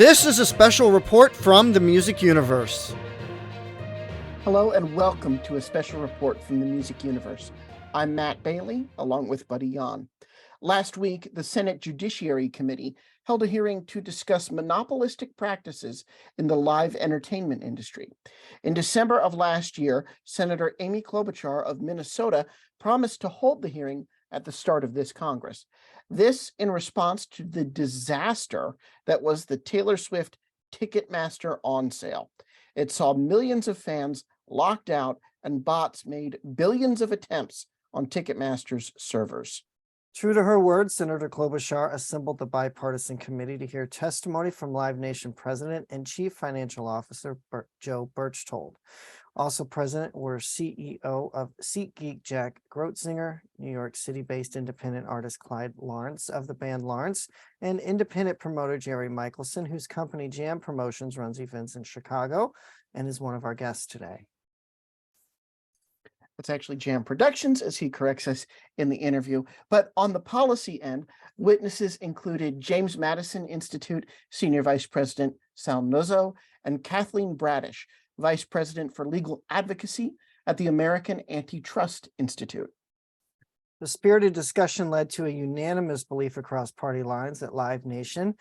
This is a special report from the Music Universe. Hello and welcome to a special report from the Music Universe. I'm Matt Bailey, along with Buddy Yan. Last week, the Senate Judiciary Committee held a hearing to discuss monopolistic practices in the live entertainment industry. In December of last year, Senator Amy Klobuchar of Minnesota promised to hold the hearing at the start of this Congress. This in response to the disaster that was the Taylor Swift Ticketmaster on sale. It saw millions of fans locked out and bots made billions of attempts on Ticketmaster's servers. True to her words, Senator Klobuchar assembled the bipartisan committee to hear testimony from Live Nation President and Chief Financial Officer Joe Berchtold. Also present were CEO of SeatGeek Jack Grotzinger, New York City-based independent artist Clyde Lawrence of the band Lawrence, and independent promoter Jerry Michelson, whose company Jam Promotions runs events in Chicago and is one of our guests today. It's actually Jam Productions, as he corrects us in the interview. But on the policy end, witnesses included James Madison Institute Senior Vice President Sal Nuzzo and Kathleen Bradish, Vice President for Legal Advocacy at the American Antitrust Institute. The spirited discussion led to a unanimous belief across party lines that Live Nation,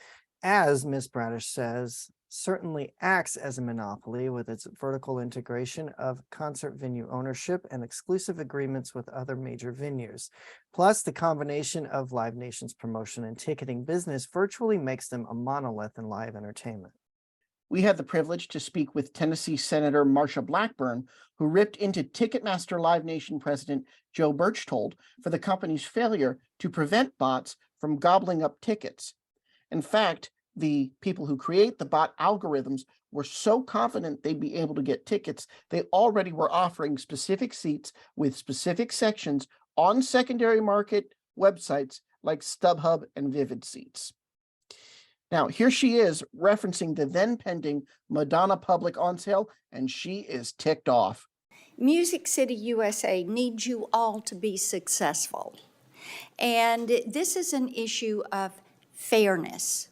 as Ms. Bradish says, certainly acts as a monopoly with its vertical integration of concert venue ownership and exclusive agreements with other major venues. Plus, the combination of Live Nation's promotion and ticketing business virtually makes them a monolith in live entertainment. We had the privilege to speak with Tennessee Senator Marsha Blackburn, who ripped into Ticketmaster-Live Nation President Joe Berchtold for the company's failure to prevent bots from gobbling up tickets. In fact, the people who create the bot algorithms were so confident they'd be able to get tickets, they already were offering specific seats with specific sections on secondary market websites like StubHub and Vivid Seats. Now, here she is referencing the then pending Madonna public on sale, and she is ticked off. Music City USA needs you all to be successful. And this is an issue of fairness.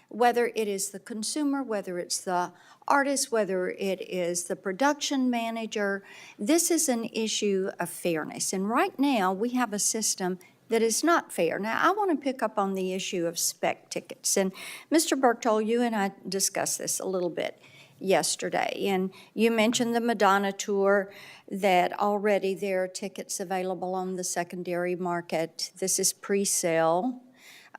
Whether it is the consumer, whether it's the artist, whether it is the production manager, this is an issue of fairness. And right now, we have a system that is not fair. Now, I want to pick up on the issue of spec tickets. And Mr. Berchtold, you and I discussed this a little bit yesterday. And you mentioned the Madonna tour, that already there are tickets available on the secondary market. This is pre-sale.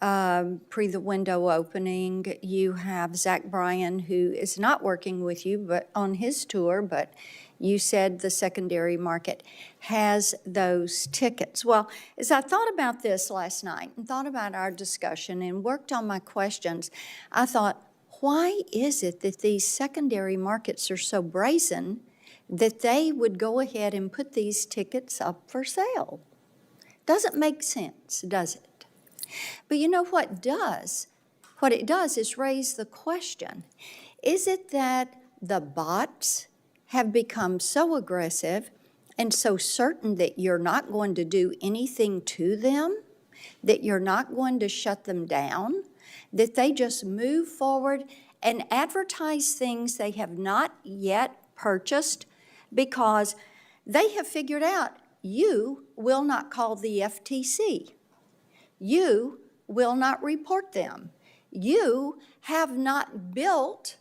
Pre the window opening. You have Zach Bryan, who is not working with you but on his tour, but you said the secondary market has those tickets. Well, as I thought about this last night and thought about our discussion and worked on my questions, I thought, why is it that these secondary markets are so brazen that they would go ahead and put these tickets up for sale? Doesn't make sense, does it? But you know what does? What it does is raise the question, is it that the bots have become so aggressive and so certain that you're not going to do anything to them, that you're not going to shut them down, that they just move forward and advertise things they have not yet purchased because they have figured out you will not call the FTC. You will not report them. You have not built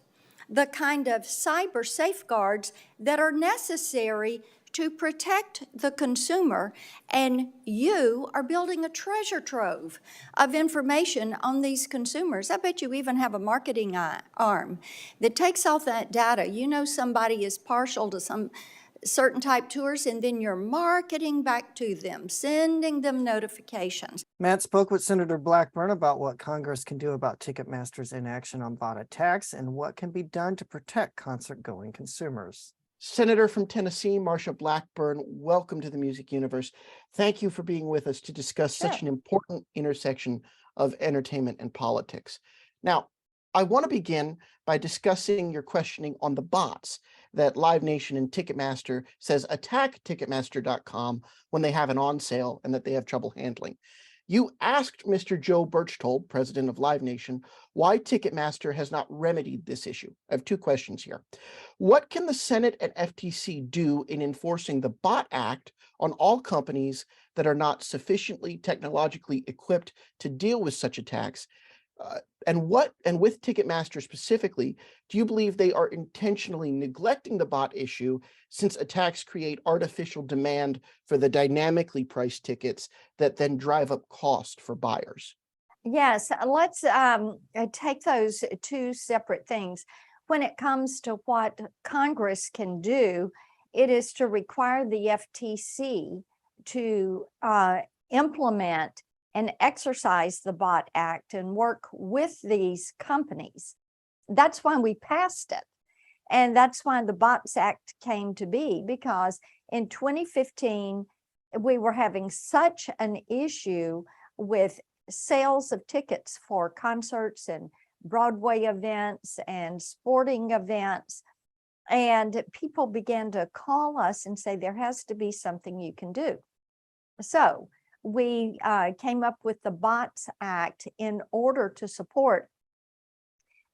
the kind of cyber safeguards that are necessary to protect the consumer, and you are building a treasure trove of information on these consumers. I bet you even have a marketing arm that takes all that data. You know somebody is partial to some certain type tours, and then you're marketing back to them, sending them notifications. Matt spoke with Senator Blackburn about what Congress can do about Ticketmaster's inaction on bot attacks and what can be done to protect concert-going consumers. Senator from Tennessee, Marsha Blackburn, welcome to the Music Universe. Thank you for being with us to discuss such an important intersection of entertainment and politics. Now, I want to begin by discussing your questioning on the bots that Live Nation and Ticketmaster says attack Ticketmaster.com when they have an on sale and that they have trouble handling. You asked Mr. Joe Berchtold, president of Live Nation, why Ticketmaster has not remedied this issue. I have two questions here. What can the Senate and FTC do in enforcing the Bot Act on all companies that are not sufficiently technologically equipped to deal with such attacks? And with Ticketmaster specifically, do you believe they are intentionally neglecting the bot issue since attacks create artificial demand for the dynamically priced tickets that then drive up cost for buyers? Yes, let's take those two separate things. When it comes to what Congress can do, it is to require the FTC to implement and exercise the Bot Act and work with these companies. That's why we passed it. And that's why the Bots Act came to be, because in 2015, we were having such an issue with sales of tickets for concerts and Broadway events and sporting events. And people began to call us and say, there has to be something you can do. So we came up with the Bots Act in order to support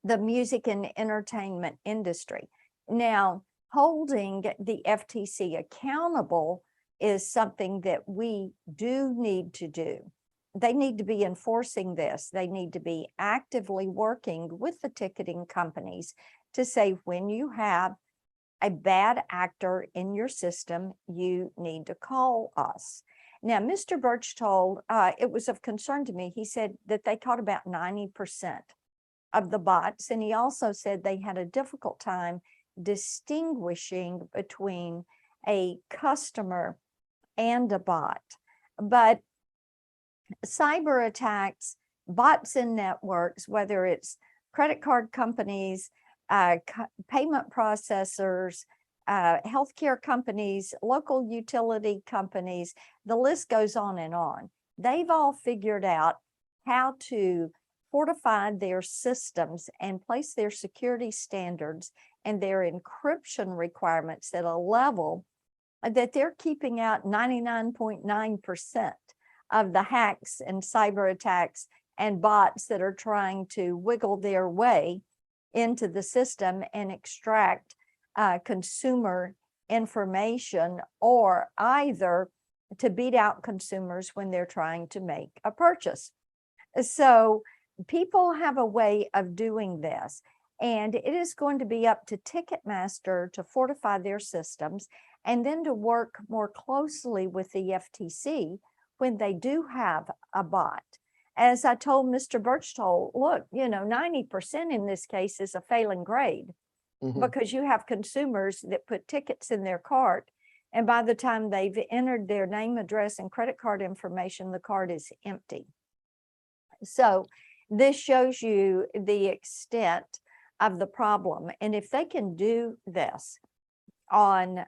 the music and entertainment industry. Now, holding the FTC accountable is something that we do need to do. They need to be enforcing this. They need to be actively working with the ticketing companies to say, when you have a bad actor in your system, you need to call us. Now, Mr. Berchtold, it was of concern to me. He said that they caught about 90% of the bots, and he also said they had a difficult time distinguishing between a customer and a bot. But cyber attacks, bots in networks, whether it's credit card companies, payment processors, healthcare companies, local utility companies, the list goes on and on. They've all figured out how to fortify their systems and place their security standards and their encryption requirements at a level that they're keeping out 99.9% of the hacks and cyber attacks and bots that are trying to wiggle their way into the system and extract consumer information, or either to beat out consumers when they're trying to make a purchase. So people have a way of doing this, and it is going to be up to Ticketmaster to fortify their systems and then to work more closely with the FTC when they do have a bot. As I told Mr. Berchtold, look, 90% in this case is a failing grade, because you have consumers that put tickets in their cart, and by the time they've entered their name, address, and credit card information, the card is empty. So this shows you the extent of the problem. And if they can do this on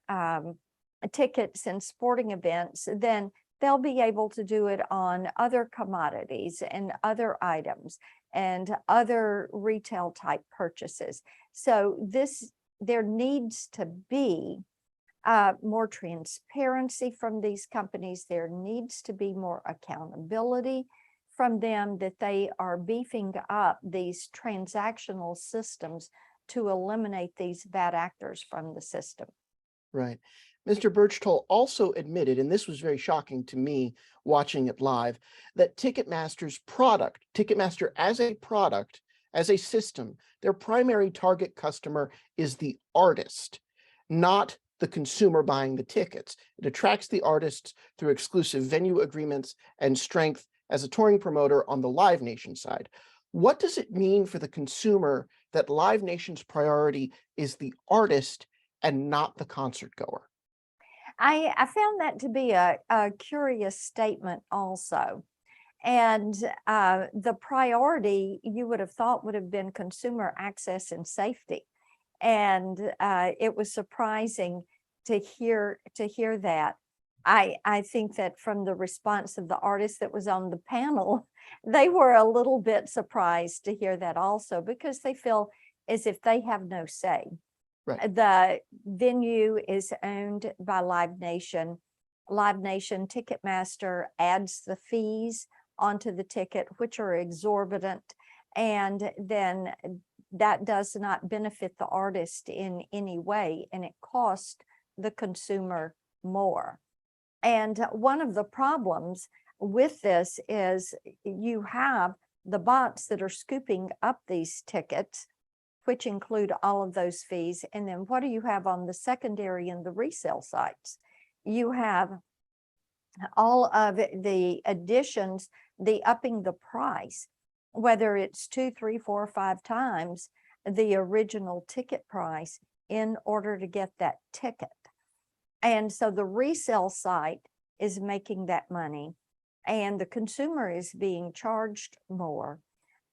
tickets and sporting events, then they'll be able to do it on other commodities and other items and other retail type purchases. So there needs to be more transparency from these companies. There needs to be more accountability from them, that they are beefing up these transactional systems to eliminate these bad actors from the system. Right. Mr. Berchtold also admitted, and this was very shocking to me watching it live, that Ticketmaster's product, Ticketmaster as a product, as a system, their primary target customer is the artist, not the consumer buying the tickets. It attracts the artists through exclusive venue agreements and strength as a touring promoter on the Live Nation side. What does it mean for the consumer that Live Nation's priority is the artist and not the concert goer? I found that to be a curious statement also. And the priority, you would have thought, would have been consumer access and safety. And it was surprising to hear that. I think that from the response of the artist that was on the panel, they were a little bit surprised to hear that also, because they feel as if they have no say. Right. The venue is owned by Live Nation. Live Nation, Ticketmaster adds the fees onto the ticket, which are exorbitant. And then that does not benefit the artist in any way, and it costs the consumer more. And one of the problems with this is you have the bots that are scooping up these tickets, which include all of those fees. And then what do you have on the secondary and the resale sites? You have all of the additions, the upping the price, whether it's 2, 3, 4, or 5 times the original ticket price in order to get that ticket. And so the resale site is making that money, and the consumer is being charged more.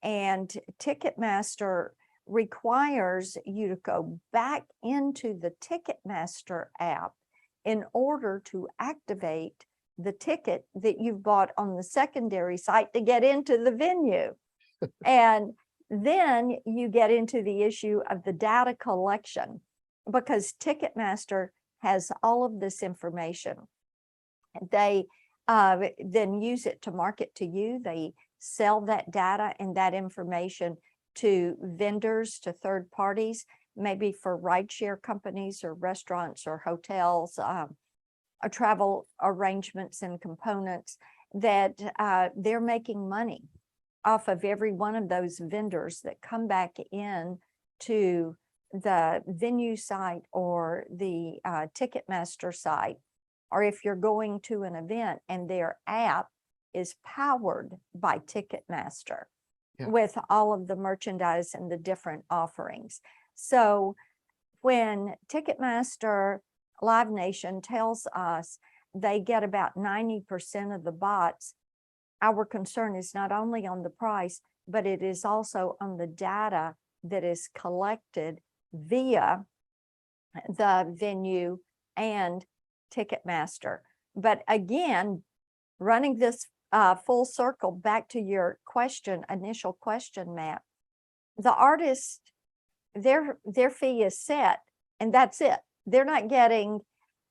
And Ticketmaster requires you to go back into the Ticketmaster app in order to activate the ticket that you've bought on the secondary site to get into the venue. And then you get into the issue of the data collection, because Ticketmaster has all of this information. They then use it to market to you. They sell that data and that information to vendors, to third parties, maybe for rideshare companies or restaurants or hotels, travel arrangements and components, that they're making money off of every one of those vendors that come back in to the venue site or the Ticketmaster site, or if you're going to an event and their app is powered by Ticketmaster with all of the merchandise and the different offerings. So when Ticketmaster Live Nation tells us they get about 90% of the bots, our concern is not only on the price, but it is also on the data that is collected via the venue and Ticketmaster. But again, running this full circle back to your question, initial question, Matt, the artist, their fee is set and that's it. They're not getting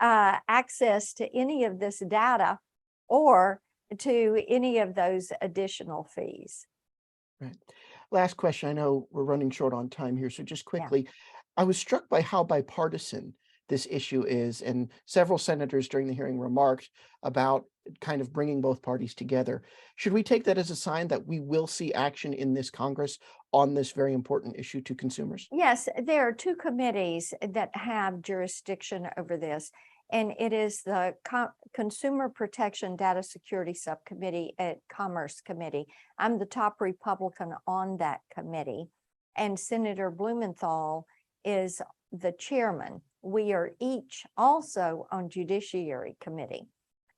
access to any of this data or to any of those additional fees. Right. Last question. I know we're running short on time here, so just quickly, I was struck by how bipartisan this issue is, and several senators during the hearing remarked about kind of bringing both parties together. Should we take that as a sign that we will see action in this Congress on this very important issue to consumers? Yes, there are 2 committees that have jurisdiction over this, and it is the Consumer Protection Data Security Subcommittee at Commerce Committee. I'm the top Republican on that committee, and Senator Blumenthal is the chairman. We are each also on Judiciary Committee.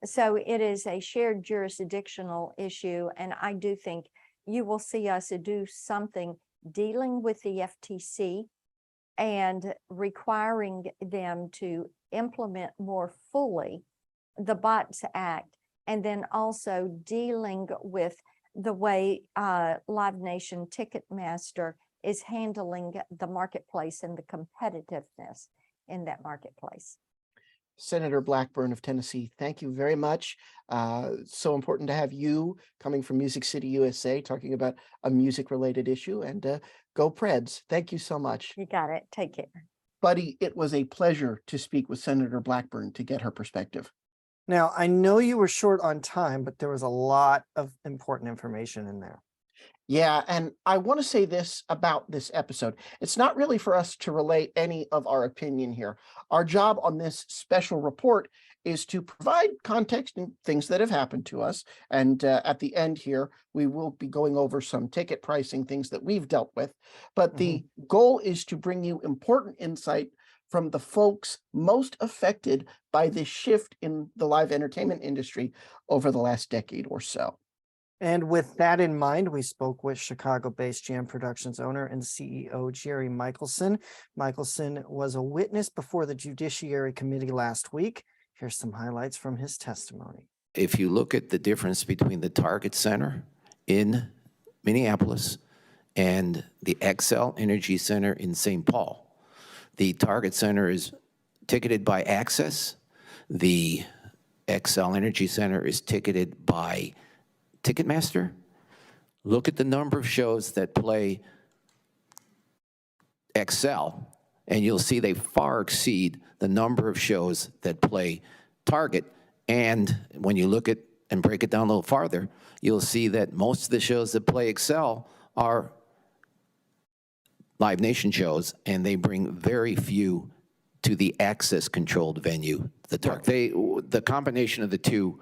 So it is a shared jurisdictional issue, and I do think you will see us do something dealing with the FTC and requiring them to implement more fully the BOTS Act, and then also dealing with the way Live Nation Ticketmaster is handling the marketplace and the competitiveness in that marketplace. Senator Blackburn of Tennessee, thank you very much. So important to have you coming from Music City, USA, talking about a music-related issue, and go Preds. Thank you so much. You got it. Take care. Buddy, it was a pleasure to speak with Senator Blackburn to get her perspective. Now, I know you were short on time, but there was a lot of important information in there. Yeah, and I want to say this about this episode. It's not really for us to relay any of our opinion here. Our job on this special report is to provide context and things that have happened to us. And at the end here, we will be going over some ticket pricing, things that we've dealt with. But the goal is to bring you important insight from the folks most affected by this shift in the live entertainment industry over the last decade or so. And with that in mind, we spoke with Chicago-based Jam Productions owner and CEO Jerry Michelson. Michelson was a witness before the Judiciary Committee last week. Here's some highlights from his testimony. If you look at the difference between the Target Center in Minneapolis and the XL Energy Center in St. Paul, the Target Center is ticketed by Access. The XL Energy Center is ticketed by Ticketmaster, look at the number of shows that play Excel, and you'll see they far exceed the number of shows that play Target. And when you look at and break it down a little farther, you'll see that most of the shows that play Excel are Live Nation shows, and they bring very few to the access-controlled venue, the Target. The combination of the two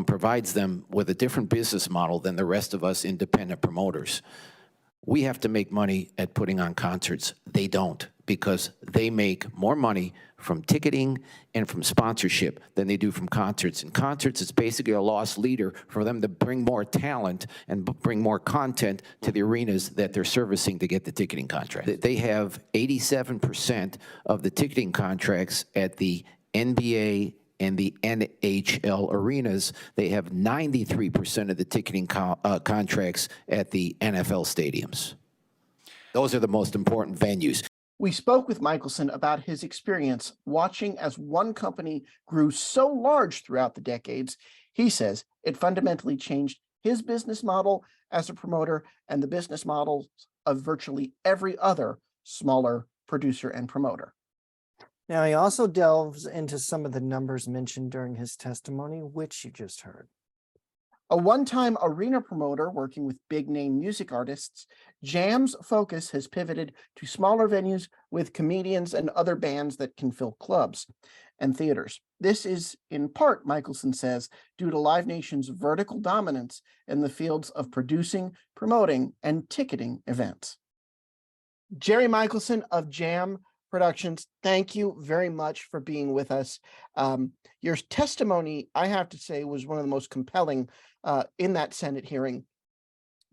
provides them with a different business model than the rest of us independent promoters. We have to make money at putting on concerts. They don't, because they make more money from ticketing and from sponsorship than they do from concerts. And concerts is basically a lost leader for them to bring more talent and bring more content to the arenas that they're servicing to get the ticketing contract. They have 87% of the ticketing contracts at the NBA and the NHL arenas. They have 93% of the ticketing contracts at the NFL stadiums. Those are the most important venues. We spoke with Michelson about his experience watching as one company grew so large throughout the decades. He says it fundamentally changed his business model as a promoter and the business models of virtually every other smaller producer and promoter. Now, he also delves into some of the numbers mentioned during his testimony, which you just heard. A one-time arena promoter working with big-name music artists, Jam's focus has pivoted to smaller venues with comedians and other bands that can fill clubs and theaters. This is, in part, Michelson says, due to Live Nation's vertical dominance in the fields of producing, promoting, and ticketing events. Jerry Michelson of Jam Productions, thank you very much for being with us. Your testimony, I have to say, was one of the most compelling in that Senate hearing.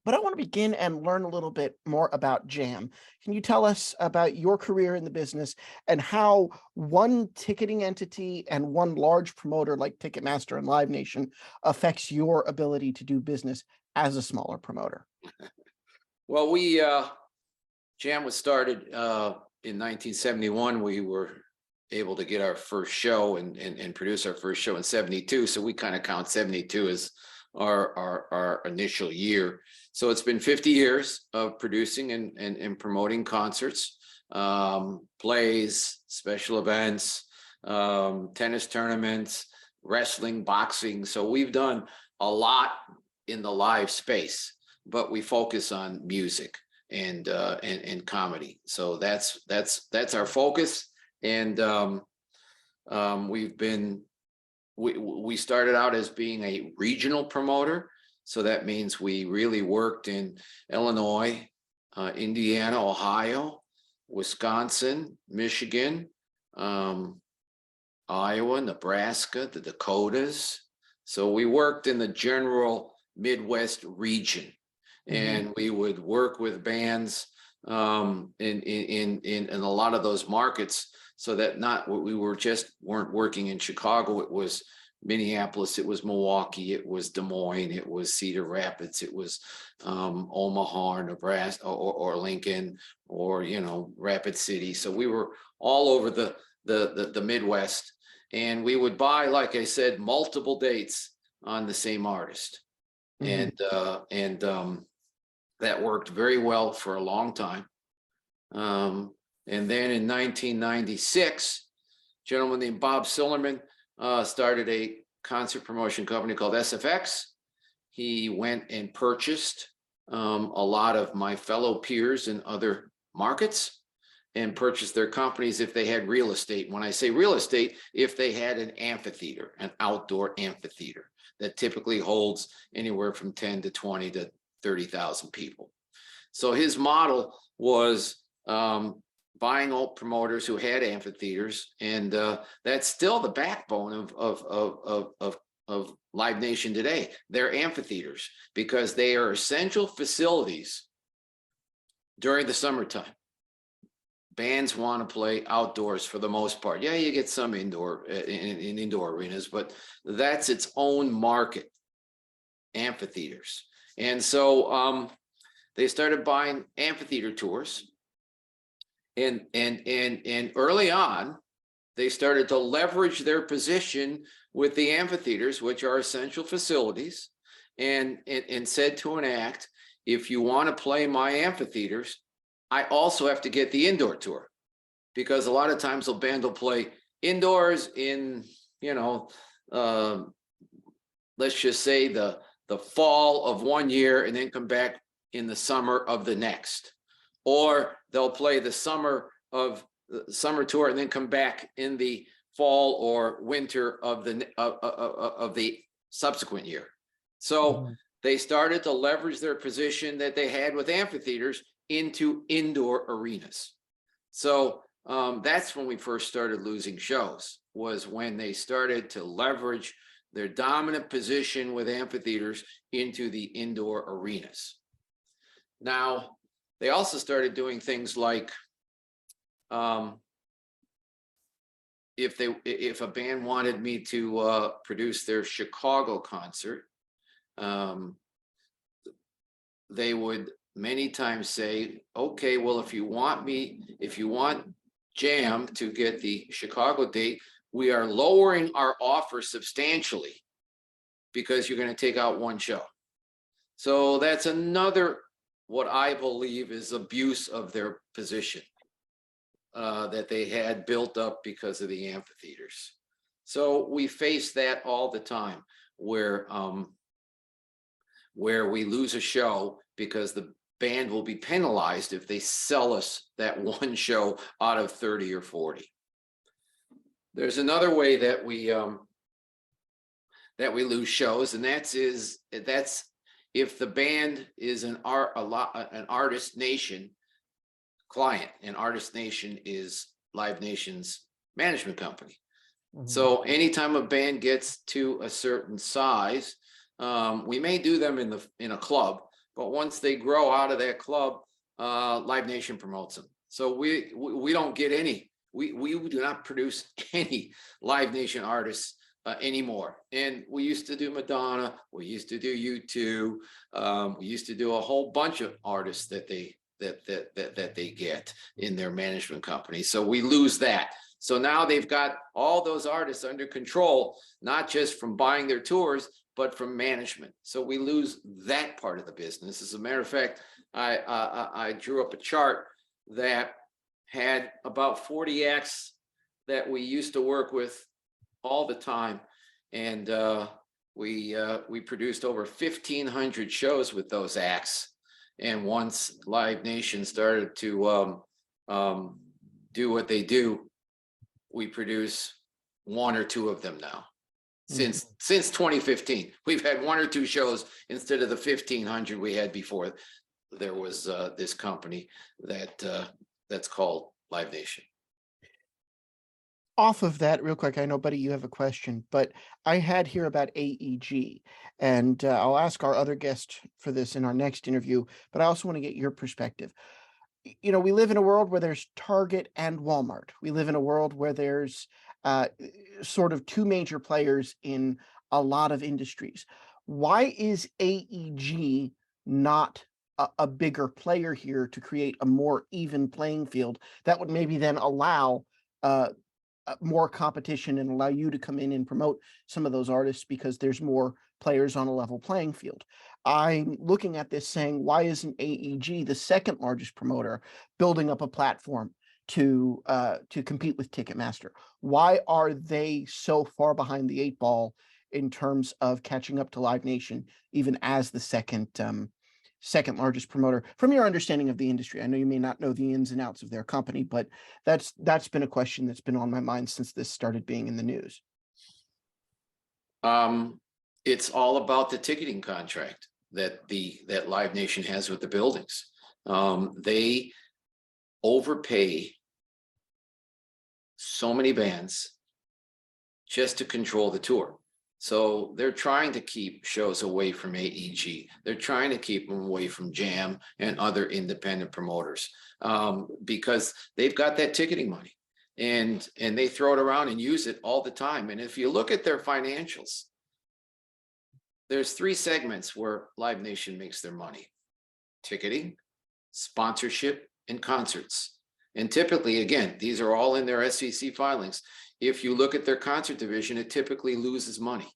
But I want to begin and learn a little bit more about Jam. Can you tell us about your career in the business and how one ticketing entity and one large promoter like Ticketmaster and Live Nation affects your ability to do business as a smaller promoter? Well, Jam was started in 1971. We were able to get our first show and produce our first show in 72. So we kind of count 72 as our initial year. So it's been 50 years of producing and promoting concerts, plays, special events, tennis tournaments, wrestling, boxing. So we've done a lot in the live space, but we focus on music and comedy. So that's our focus. And we started out as being a regional promoter. So that means we really worked in Illinois, Indiana, Ohio, Wisconsin, Michigan, Iowa, Nebraska, the Dakotas. So we worked in the general Midwest region. And we would work with bands in a lot of those markets, so that we weren't working in Chicago. It was Minneapolis, it was Milwaukee, it was Des Moines, it was Cedar Rapids, it was Omaha, Nebraska, or Lincoln, or Rapid City. So we were all over the Midwest, and we would buy, like I said, multiple dates on the same artist, and that worked very well for a long time. And then in 1996, a gentleman named Bob Sillerman started a concert promotion company called SFX. He went and purchased a lot of my fellow peers in other markets and purchased their companies if they had real estate. When I say real estate, if they had an amphitheater, an outdoor amphitheater that typically holds anywhere from 10 to 20 to 30,000 people. So his model was buying old promoters who had amphitheaters, and that's still the backbone of Live Nation today. They're amphitheaters because they are essential facilities during the summertime. Bands want to play outdoors for the most part. Yeah, you get some indoor in indoor arenas, but that's its own market, amphitheaters. And so they started buying amphitheater tours, and early on, they started to leverage their position with the amphitheaters, which are essential facilities, and said to an act, if you want to play my amphitheaters, I also have to get the indoor tour, because a lot of times the band will play indoors in, let's just say the fall of one year and then come back in the summer of the next, or they'll play the summer tour and then come back in the fall or winter of the subsequent year. So they started to leverage their position that they had with amphitheaters into indoor arenas. So that's when we first started losing shows, was when they started to leverage their dominant position with amphitheaters into the indoor arenas. Now, they also started doing things like, if a band wanted me to produce their Chicago concert, they would many times say, okay, well, if you want Jam to get the Chicago date, we are lowering our offer substantially because you're going to take out one show. So that's another, what I believe is abuse of their position that they had built up because of the amphitheaters. So we face that all the time, where we lose a show because the band will be penalized if they sell us that one show out of 30 or 40. There's another way that we lose shows, and that's if the band is an Artist Nation client, and Artist Nation is Live Nation's management company. So anytime a band gets to a certain size, we may do them in a club, but once they grow out of that club, Live Nation promotes them. So we don't get any. We do not produce any Live Nation artists anymore. And we used to do Madonna. We used to do U2. We used to do a whole bunch of artists that they get in their management company. So we lose that. So now they've got all those artists under control, not just from buying their tours, but from management. So we lose that part of the business. As a matter of fact, I drew up a chart that had about 40 acts that we used to work with all the time. And we produced over 1,500 shows with those acts. And once Live Nation started to do what they do, we produce one or two of them now. Since 2015, we've had one or two shows instead of the 1,500 we had before. There was this company that's called Live Nation. Off of that, real quick, I know, Buddy, you have a question, but I had here about AEG, and I'll ask our other guest for this in our next interview, but I also want to get your perspective. We live in a world where there's Target and Walmart. We live in a world where there's sort of two major players in a lot of industries. Why is AEG not a bigger player here to create a more even playing field that would maybe then allow more competition and allow you to come in and promote some of those artists because there's more players on a level playing field? I'm looking at this saying, why isn't AEG, the second largest promoter, building up a platform to compete with Ticketmaster? Why are they so far behind the 8 ball in terms of catching up to Live Nation, even as the second largest promoter? From your understanding of the industry, I know you may not know the ins and outs of their company, but that's been a question that's been on my mind since this started being in the news. It's all about the ticketing contract that Live Nation has with the buildings. They overpay so many bands just to control the tour. So they're trying to keep shows away from AEG. They're trying to keep them away from Jam and other independent promoters because they've got that ticketing money, and they throw it around and use it all the time. And if you look at their financials, there's 3 segments where Live Nation makes their money: ticketing, sponsorship, and concerts. And typically, again, these are all in their SEC filings. If you look at their concert division, it typically loses money.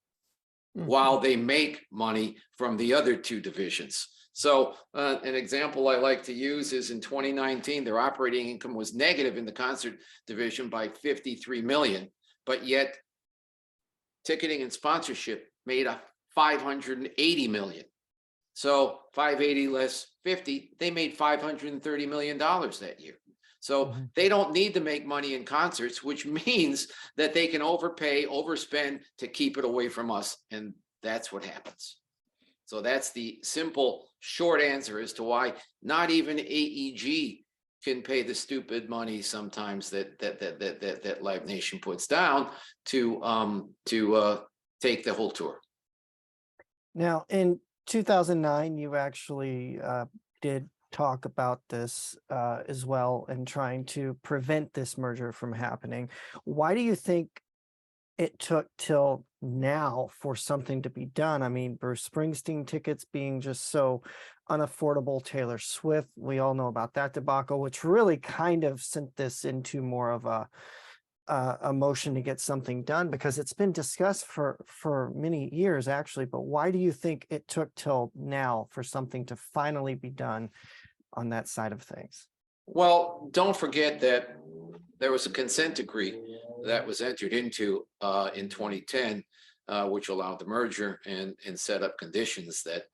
while they make money from the other two divisions. So an example I like to use is in 2019, their operating income was negative in the concert division by 53 million, but yet ticketing and sponsorship made a 580 million. So 580 less 50, they made $530 million that year. So they don't need to make money in concerts, which means that they can overpay, overspend to keep it away from us. And that's what happens. So that's the simple short answer as to why not even AEG can pay the stupid money sometimes that Live Nation puts down to take the whole tour. Now, in 2009, you actually did talk about this as well and trying to prevent this merger from happening. Why do you think it took till now for something to be done? I mean, Bruce Springsteen tickets being just so unaffordable, Taylor Swift, we all know about that debacle, which really kind of sent this into more of a motion to get something done, because it's been discussed for many years actually. But why do you think it took till now for something to finally be done on that side of things? Well, don't forget that there was a consent decree that was entered into in 2010, which allowed the merger and set up conditions that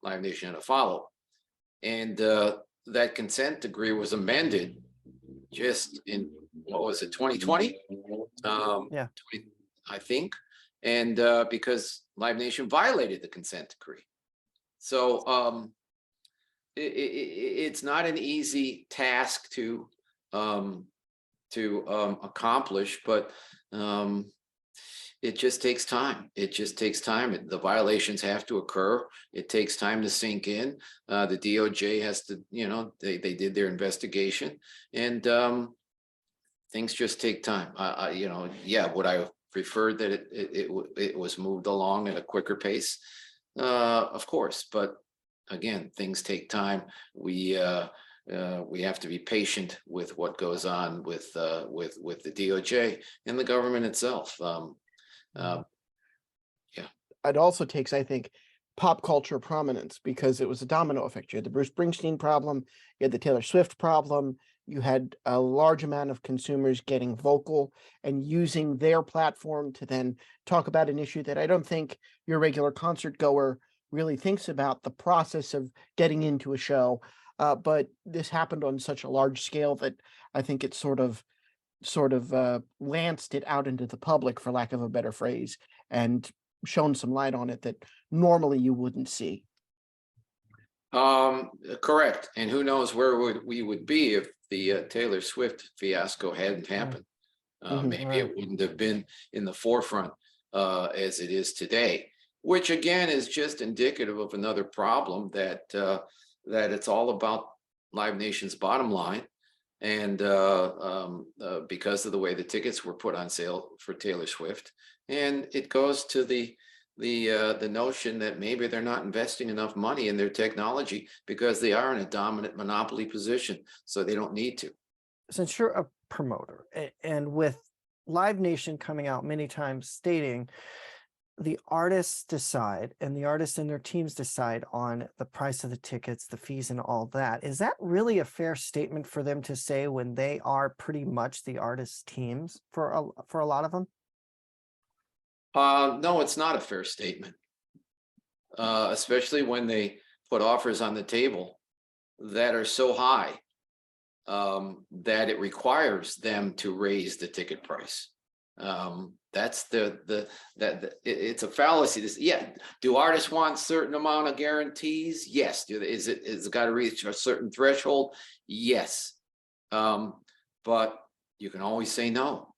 Live Nation had to follow. And that consent decree was amended just in, what was it, 2020? Yeah, I think. And because Live Nation violated the consent decree. So it's not an easy task to accomplish, but it just takes time. It just takes time. The violations have to occur. It takes time to sink in. The DOJ has to, they did their investigation, and things just take time. Yeah, would I have preferred that it was moved along at a quicker pace? Of course, but again, things take time. We have to be patient with what goes on with the DOJ and the government itself. It also takes, I think, pop culture prominence, because it was a domino effect. You had the Bruce Springsteen problem, you had the Taylor Swift problem, you had a large amount of consumers getting vocal and using their platform to then talk about an issue that I don't think your regular concert goer really thinks about, the process of getting into a show. But this happened on such a large scale that I think it sort of lanced it out into the public, for lack of a better phrase, and shown some light on it that normally you wouldn't see. Correct. And who knows where we would be if the Taylor Swift fiasco hadn't happened. Maybe it wouldn't have been in the forefront as it is today, which again is just indicative of another problem, that it's all about Live Nation's bottom line. And because of the way the tickets were put on sale for Taylor Swift, and it goes to the notion that maybe they're not investing enough money in their technology because they are in a dominant monopoly position, so they don't need to. Since you're a promoter, and with Live Nation coming out many times stating the artists decide, and the artists and their teams decide on the price of the tickets, the fees, and all that, is that really a fair statement for them to say when they are pretty much the artists' teams for a lot of them? No, it's not a fair statement, especially when they put offers on the table that are so high that it requires them to raise the ticket price. That's it's a fallacy. Do artists want certain amount of guarantees? Yes. Is it got to reach a certain threshold? Yes. But you can always say no.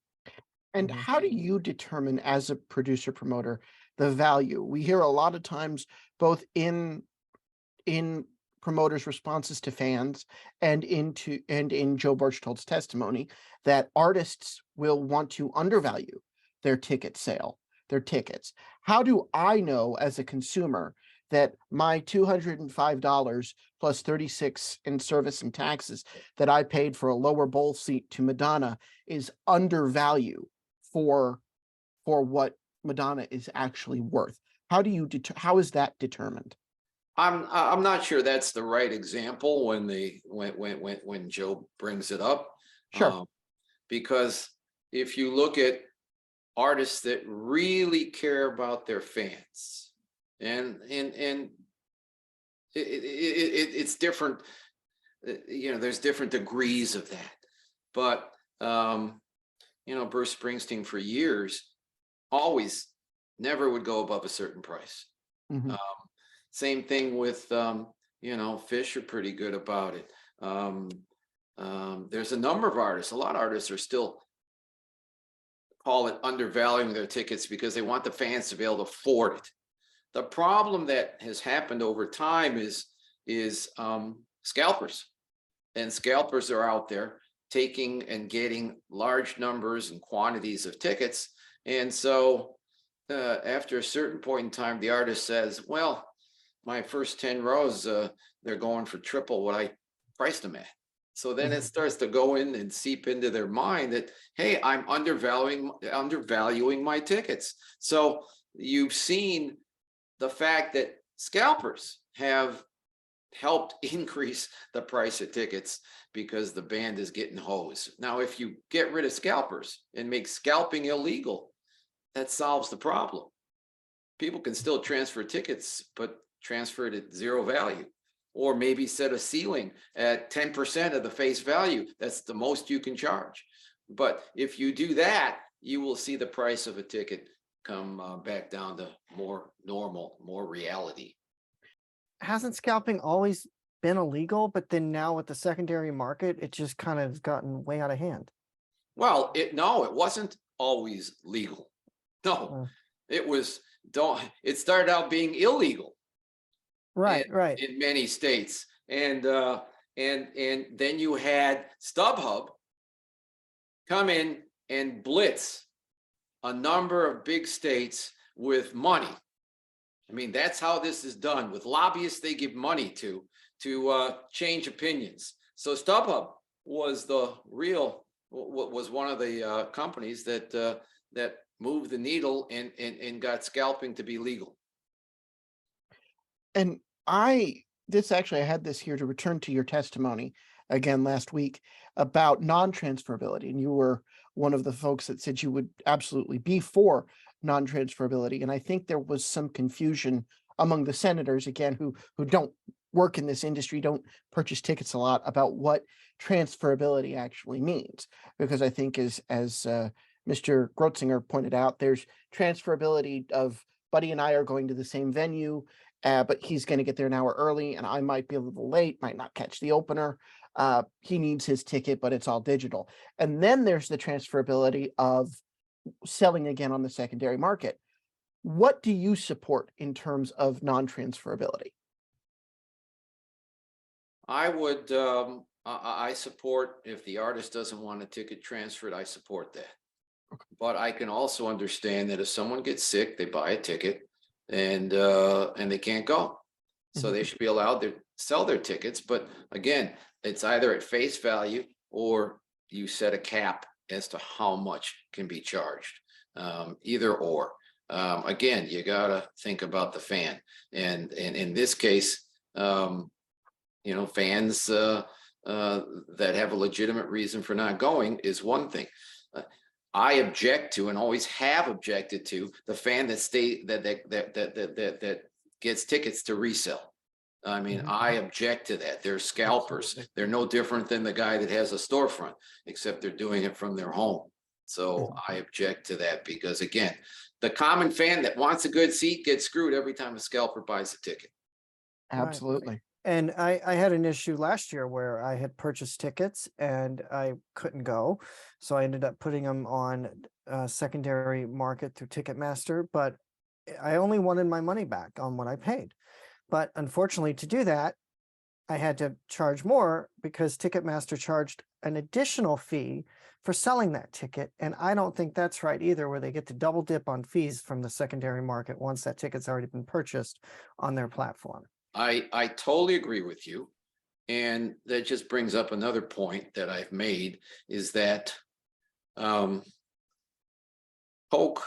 And how do you determine, as a producer promoter, the value? We hear a lot of times, both in promoters' responses to fans and in Joe Berchtold's testimony, that artists will want to undervalue their tickets. How do I know, as a consumer, that my $205 plus $36 in service and taxes that I paid for a lower bowl seat to Madonna is undervalued for what Madonna is actually worth? How do you how is that determined? I'm not sure that's the right example when Joe brings it up. Sure. Because if you look at artists that really care about their fans, and it's different. There's different degrees of that. But Bruce Springsteen for years always never would go above a certain price. Mhm. Same thing with Fish are pretty good about it. There's a number of artists. A lot of artists are still call it undervaluing their tickets because they want the fans to be able to afford it. The problem that has happened over time is scalpers, and scalpers are out there taking and getting large numbers and quantities of tickets. And so after a certain point in time, the artist says, well, my first 10 rows, they're going for triple what I priced them at. So then it starts to go in and seep into their mind that, hey, I'm undervaluing my tickets. So you've seen the fact that scalpers have helped increase the price of tickets because the band is getting hosed. Now, if you get rid of scalpers and make scalping illegal, that solves the problem. People can still transfer tickets, but transfer it at zero value, or maybe set a ceiling at 10% of the face value. That's the most you can charge. But if you do that, you will see the price of a ticket come back down to more normal, more reality. Hasn't scalping always been illegal, but then now with the secondary market, it just kind of gotten way out of hand? Well, it wasn't always legal. No, it started out being illegal. Right. In many states. And then you had StubHub come in and blitz a number of big states with money. I mean, that's how this is done. With lobbyists, they give money to change opinions. So StubHub was was one of the companies that moved the needle and got scalping to be legal. And I had this here to return to your testimony again last week about non-transferability. And you were one of the folks that said you would absolutely be for non-transferability. And I think there was some confusion among the senators, again, who don't work in this industry, don't purchase tickets a lot, about what transferability actually means. Because I think as Mr. Grotzinger pointed out, there's transferability of Buddy and I are going to the same venue, but he's going to get there an hour early and I might be a little late, might not catch the opener. He needs his ticket, but it's all digital. And then there's the transferability of selling again on the secondary market. What do you support in terms of non-transferability? I would, I support, if the artist doesn't want a ticket transferred, I support that. Okay. But I can also understand that if someone gets sick, they buy a ticket and they can't go. So they should be allowed to sell their tickets. But again, it's either at face value or you set a cap as to how much can be charged, either or. Again, you got to think about the fan. And in this case, fans that have a legitimate reason for not going is one thing. I object to, and always have objected to, the fan that gets tickets to resell. I mean, I object to that. They're scalpers. They're no different than the guy that has a storefront, except they're doing it from their home. So I object to that because, again, the common fan that wants a good seat gets screwed every time a scalper buys a ticket. Absolutely. Right. And I had an issue last year where I had purchased tickets and I couldn't go. So I ended up putting them on secondary market through Ticketmaster, but I only wanted my money back on what I paid. But unfortunately, to do that, I had to charge more because Ticketmaster charged an additional fee for selling that ticket. And I don't think that's right either, where they get to double dip on fees from the secondary market once that ticket's already been purchased on their platform. I totally agree with you. And that just brings up another point that I've made, is that Coke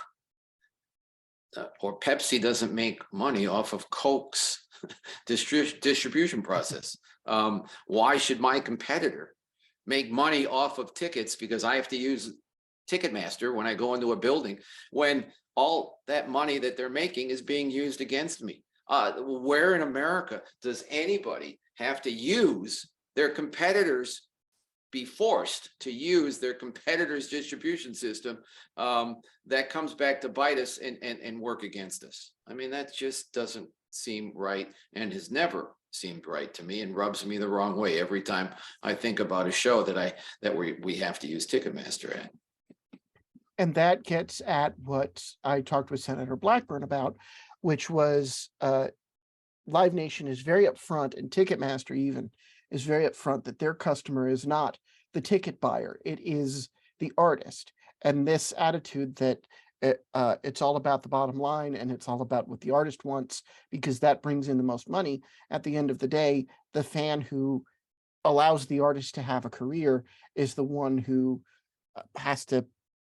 or Pepsi doesn't make money off of Coke's distribution process. Why should my competitor make money off of tickets because I have to use Ticketmaster when I go into a building, when all that money that they're making is being used against me? Where in America does anybody have to use their competitors, be forced to use their competitors' distribution system that comes back to bite us and work against us? I mean, that just doesn't seem right and has never seemed right to me and rubs me the wrong way every time I think about a show that we have to use Ticketmaster at. And that gets at what I talked with Senator Blackburn about, which was Live Nation is very upfront, and Ticketmaster even is very upfront that their customer is not the ticket buyer, it is the artist. And this attitude that it's all about the bottom line and it's all about what the artist wants because that brings in the most money. At the end of the day, the fan who allows the artist to have a career is the one who has to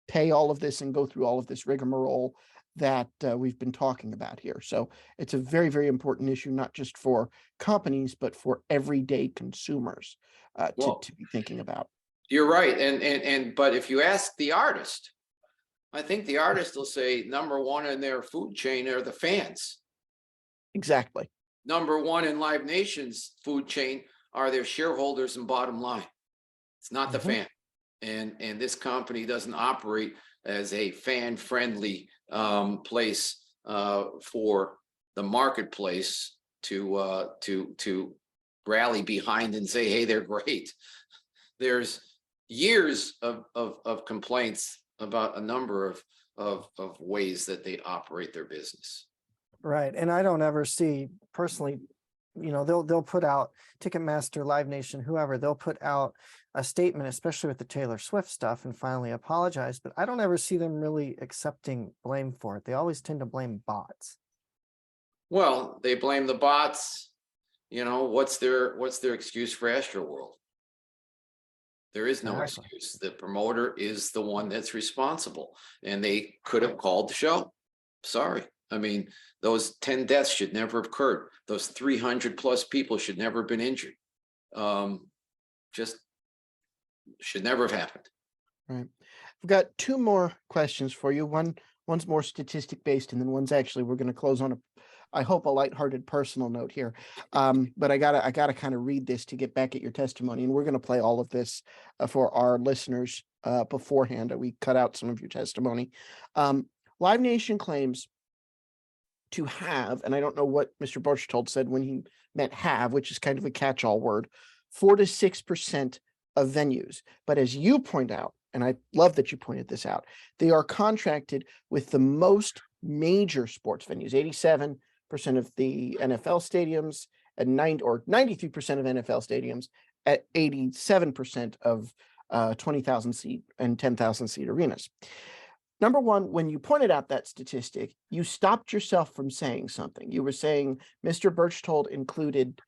pay all of this and go through all of this rigmarole that we've been talking about here. So it's a very, very important issue, not just for companies, but for everyday consumers to be thinking about. You're right. But if you ask the artist, I think the artist will say number one in their food chain are the fans. Exactly. Number one in Live Nation's food chain are their shareholders and bottom line. It's not the fan. And this company doesn't operate as a fan-friendly place for the marketplace to rally behind and say, hey, they're great. There's years of complaints about a number of ways that they operate their business. Right. And I don't ever see personally, they'll put out Ticketmaster, Live Nation, whoever, they'll put out a statement, especially with the Taylor Swift stuff, and finally apologize. But I don't ever see them really accepting blame for it. They always tend to blame bots. Well, they blame the bots. What's their excuse for Astroworld? There is no excuse. The promoter is the one that's responsible, and they could have called the show. Sorry. I mean, those 10 deaths should never have occurred. Those 300 plus people should never have been injured. Just should never have happened. Right. I've got two more questions for you. One's more statistic based, and then one's actually, we're going to close on I hope a lighthearted personal note here. But I gotta kind of read this to get back at your testimony, and we're going to play all of this for our listeners beforehand. We cut out some of your testimony. Live Nation claims to have, and I don't know what Mr. Berchtold said when he meant have, which is kind of a catch-all word, 4 to 6% of venues. But as you point out, and I love that you pointed this out, they are contracted with the most major sports venues, 87% of the NFL stadiums, and 93% of NFL stadiums, at 87% of 20,000 seat and 10,000 seat arenas. Number one, when you pointed out that statistic, you stopped yourself from saying something. You were saying Mr. Berchtold included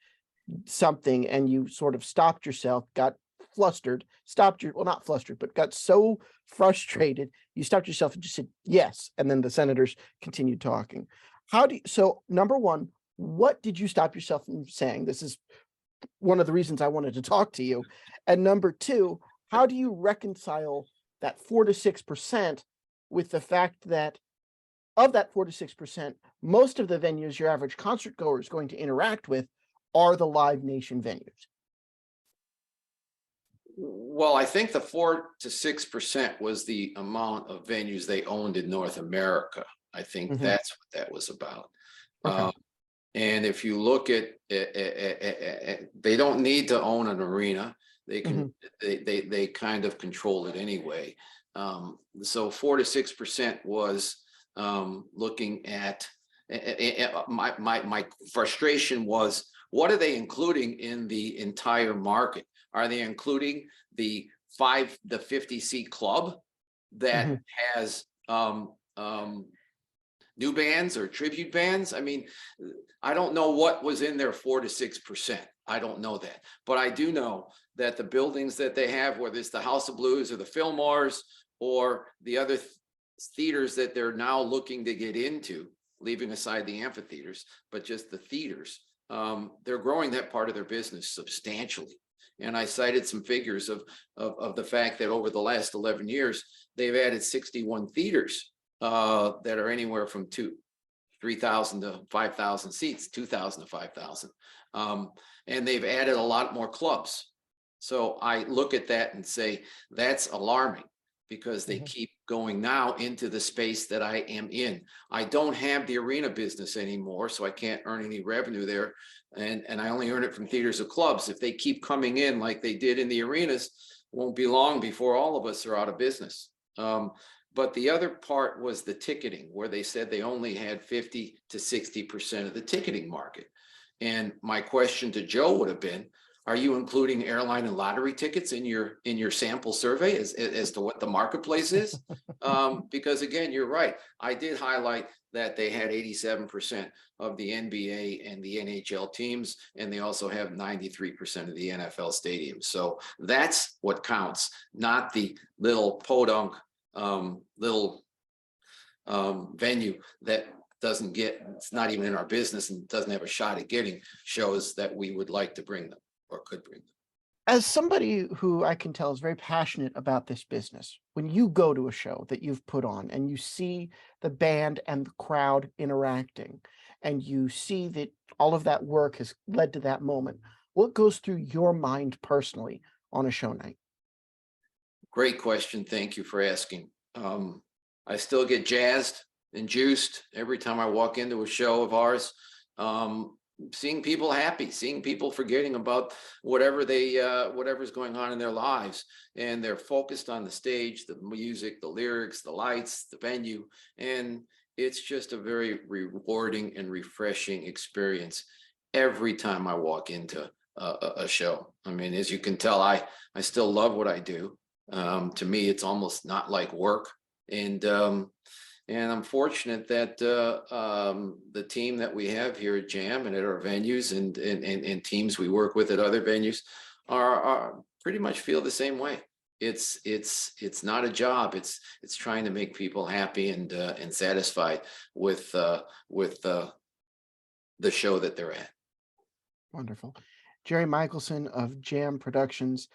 something, and you sort of stopped yourself, got flustered, not flustered, but got so frustrated, you stopped yourself and just said, yes. And then the senators continued talking. So number one, what did you stop yourself from saying? This is one of the reasons I wanted to talk to you. And number two, how do you reconcile that 4 to 6% with the fact that of that 4 to 6%, most of the venues your average concert goer is going to interact with are the Live Nation venues? Well, I think the 4 to 6% was the amount of venues they owned in North America. I think that's what that was about. Okay. And if you look at, they don't need to own an arena. They can, they kind of control it anyway. So 4 to 6% was looking at, my frustration was, what are they including in the entire market? Are they including the 50 seat club that has new bands or tribute bands? I mean, I don't know what was in their 4 to 6%. I don't know that, but I do know that the buildings that they have, whether it's the House of Blues or the Fillmores or the other theaters that they're now looking to get into, leaving aside the amphitheaters, but just the theaters, they're growing that part of their business substantially. And I cited some figures of the fact that over the last 11 years, they've added 61 theaters that are anywhere from 3,000 to 5,000 seats, 2,000 to 5,000. And they've added a lot more clubs. So I look at that and say, that's alarming, because they keep going now into the space that I am in. I don't have the arena business anymore, so I can't earn any revenue there. And I only earn it from theaters or clubs. If they keep coming in like they did in the arenas, it won't be long before all of us are out of business. But the other part was the ticketing, where they said they only had 50 to 60% of the ticketing market. And my question to Joe would have been, are you including airline and lottery tickets in your sample survey as to what the marketplace is? Because again, you're right. I did highlight that they had 87% of the NBA and the NHL teams, and they also have 93% of the NFL stadiums. So that's what counts, not the little podunk little venue that doesn't get, it's not even in our business and doesn't have a shot at getting shows that we would like to bring them or could bring them. As somebody who I can tell is very passionate about this business, when you go to a show that you've put on and you see the band and the crowd interacting, and you see that all of that work has led to that moment, what goes through your mind personally on a show night? Great question. Thank you for asking. I still get jazzed and juiced every time I walk into a show of ours. Seeing people happy, seeing people forgetting about whatever's going on in their lives, and they're focused on the stage, the music, the lyrics, the lights, the venue, and it's just a very rewarding and refreshing experience every time I walk into a show. I mean, as you can tell, I still love what I do. To me, it's almost not like work, and I'm fortunate that the team that we have here at Jam and at our venues and teams we work with at other venues are pretty much feel the same way. It's not a job. It's trying to make people happy and satisfied with the show that they're at. Wonderful. Jerry Michelson of Jam Productions,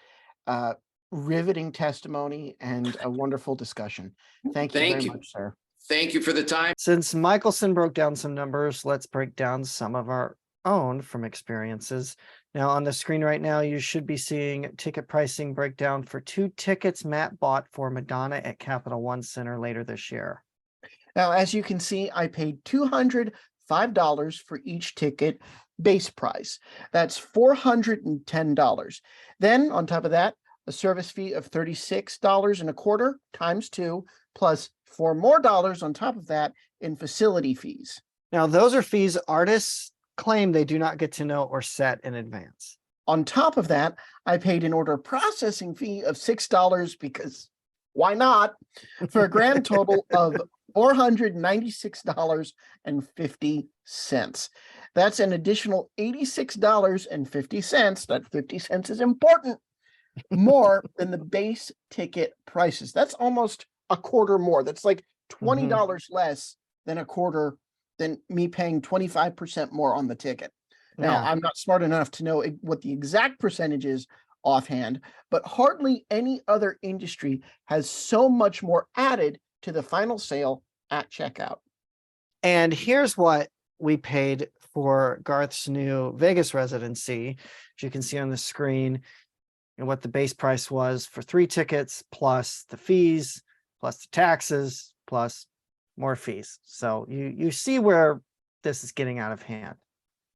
riveting testimony and a wonderful discussion. Thank you very much, sir. Thank you for the time. Since Michelson broke down some numbers, let's break down some of our own from experiences. Now on the screen right now, you should be seeing ticket pricing breakdown for 2 tickets Matt bought for Madonna at Capital One Center later this year. Now, as you can see, I paid $205 for each ticket base price. That's $410. Then on top of that, a service fee of $36.25 times 2, plus $4 more on top of that in facility fees. Now, those are fees artists claim they do not get to know or set in advance. On top of that, I paid an order processing fee of $6 because why not? For a grand total of $496.50. That's an additional $86.50. That 50 cents is important. More than the base ticket prices. That's almost a quarter more. That's like $20 less than a quarter than me paying 25% more on the ticket. Now, I'm not smart enough to know what the exact percentage is offhand, but hardly any other industry has so much more added to the final sale at checkout. And here's what we paid for Garth's new Vegas residency, as you can see on the screen, and what the base price was for 3 tickets, plus the fees, plus the taxes, plus more fees. So you see where this is getting out of hand.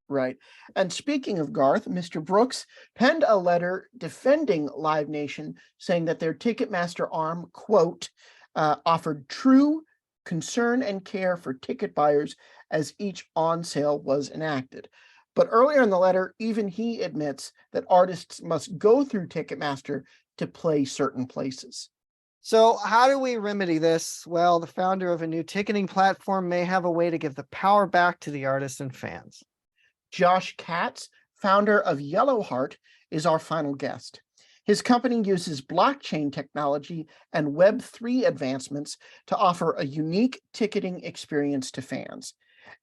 Right. And speaking of Garth, Mr. Brooks penned a letter defending Live Nation, saying that their Ticketmaster arm, quote, offered true concern and care for ticket buyers as each on sale was enacted. But earlier in the letter, even he admits that artists must go through Ticketmaster to play certain places. So how do we remedy this? Well, the founder of a new ticketing platform may have a way to give the power back to the artists and fans. Josh Katz, founder of Yellowheart, is our final guest. His company uses blockchain technology and Web3 advancements to offer a unique ticketing experience to fans.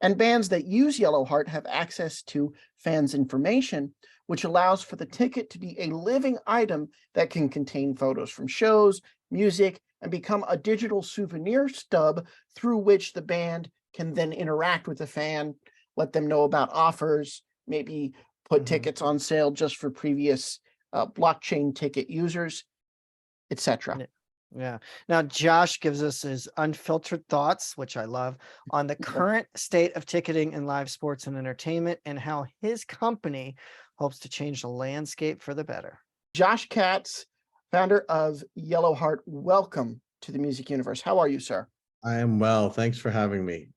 And bands that use Yellow Heart have access to fans' information, which allows for the ticket to be a living item that can contain photos from shows, music, and become a digital souvenir stub through which the band can then interact with the fan, let them know about offers, maybe put tickets on sale just for previous blockchain ticket users, etc. Yeah. Now, Josh gives us his unfiltered thoughts, which I love, on the current state of ticketing in live sports and entertainment and how his company hopes to change the landscape for the better. Josh Katz, founder of Yellow Heart, welcome to the Music Universe. How are you, sir? I am well. Thanks for having me.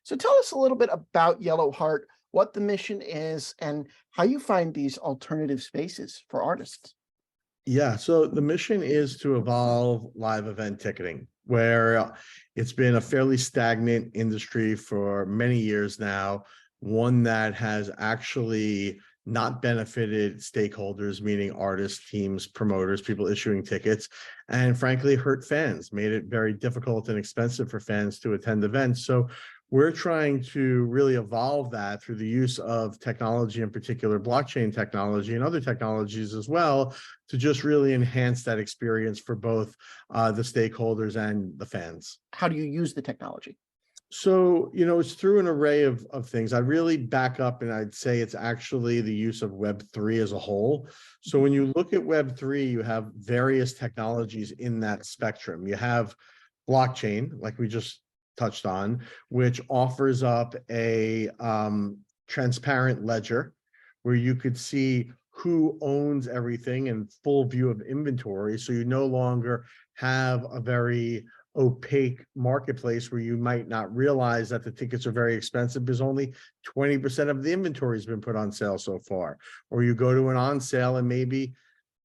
So tell us a little bit about Yellow Heart, what the mission is, and how you find these alternative spaces for artists. Yeah, so the mission is to evolve live event ticketing, where it's been a fairly stagnant industry for many years now, one that has actually not benefited stakeholders, meaning artists, teams, promoters, people issuing tickets, and frankly, hurt fans, made it very difficult and expensive for fans to attend events. So we're trying to really evolve that through the use of technology, in particular blockchain technology and other technologies as well, to just really enhance that experience for both the stakeholders and the fans. How do you use the technology? So, it's through an array of things. I really back up and I'd say it's actually the use of Web3 as a whole. So when you look at Web3, you have various technologies in that spectrum. You have blockchain, like we just touched on, which offers up a transparent ledger where you could see who owns everything and full view of inventory. So you no longer have a very opaque marketplace where you might not realize that the tickets are very expensive because only 20% of the inventory has been put on sale so far. Or you go to an on sale and maybe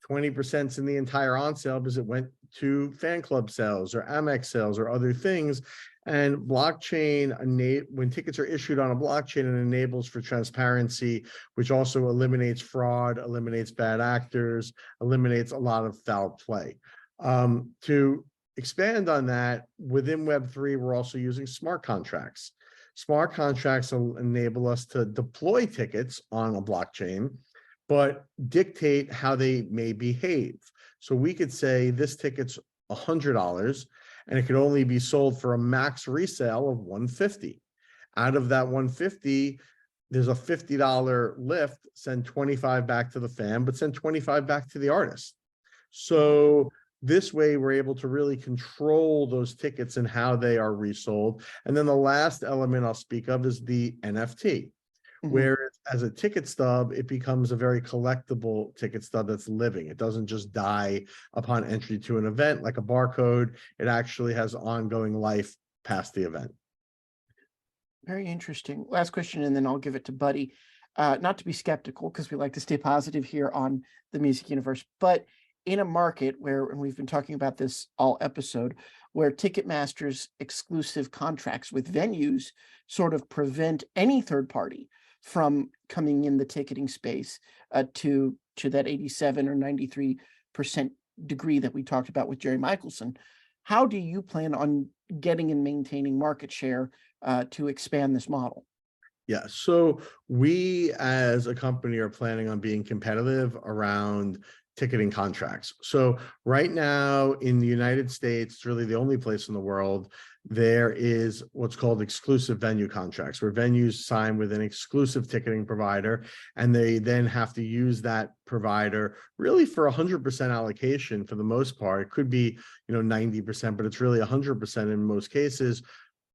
20% in the entire on sale because it went to fan club sales or Amex sales or other things. And blockchain, when tickets are issued on a blockchain, it enables for transparency, which also eliminates fraud, eliminates bad actors, eliminates a lot of foul play. To expand on that, within Web3, we're also using smart contracts. Smart contracts will enable us to deploy tickets on a blockchain, but dictate how they may behave. So we could say this ticket's $100 and it could only be sold for a max resale of $150. Out of that $150, there's a $50 lift, send 25 back to the fan, but send 25 back to the artist. So this way, we're able to really control those tickets and how they are resold. And then the last element I'll speak of is the NFT, where as a ticket stub, it becomes a very collectible ticket stub that's living. It doesn't just die upon entry to an event like a barcode. It actually has ongoing life past the event. Very interesting. Last question, and then I'll give it to Buddy. Not to be skeptical, because we like to stay positive here on the Music Universe, but in a market where, and we've been talking about this all episode, where Ticketmaster's exclusive contracts with venues sort of prevent any third party from coming in the ticketing space to that 87 or 93% degree that we talked about with Jerry Michelson. How do you plan on getting and maintaining market share to expand this model? Yeah, so we as a company are planning on being competitive around ticketing contracts. So right now in the United States, it's really the only place in the world, there is what's called exclusive venue contracts, where venues sign with an exclusive ticketing provider, and they then have to use that provider really for 100% allocation for the most part. It could be, 90%, but it's really 100% in most cases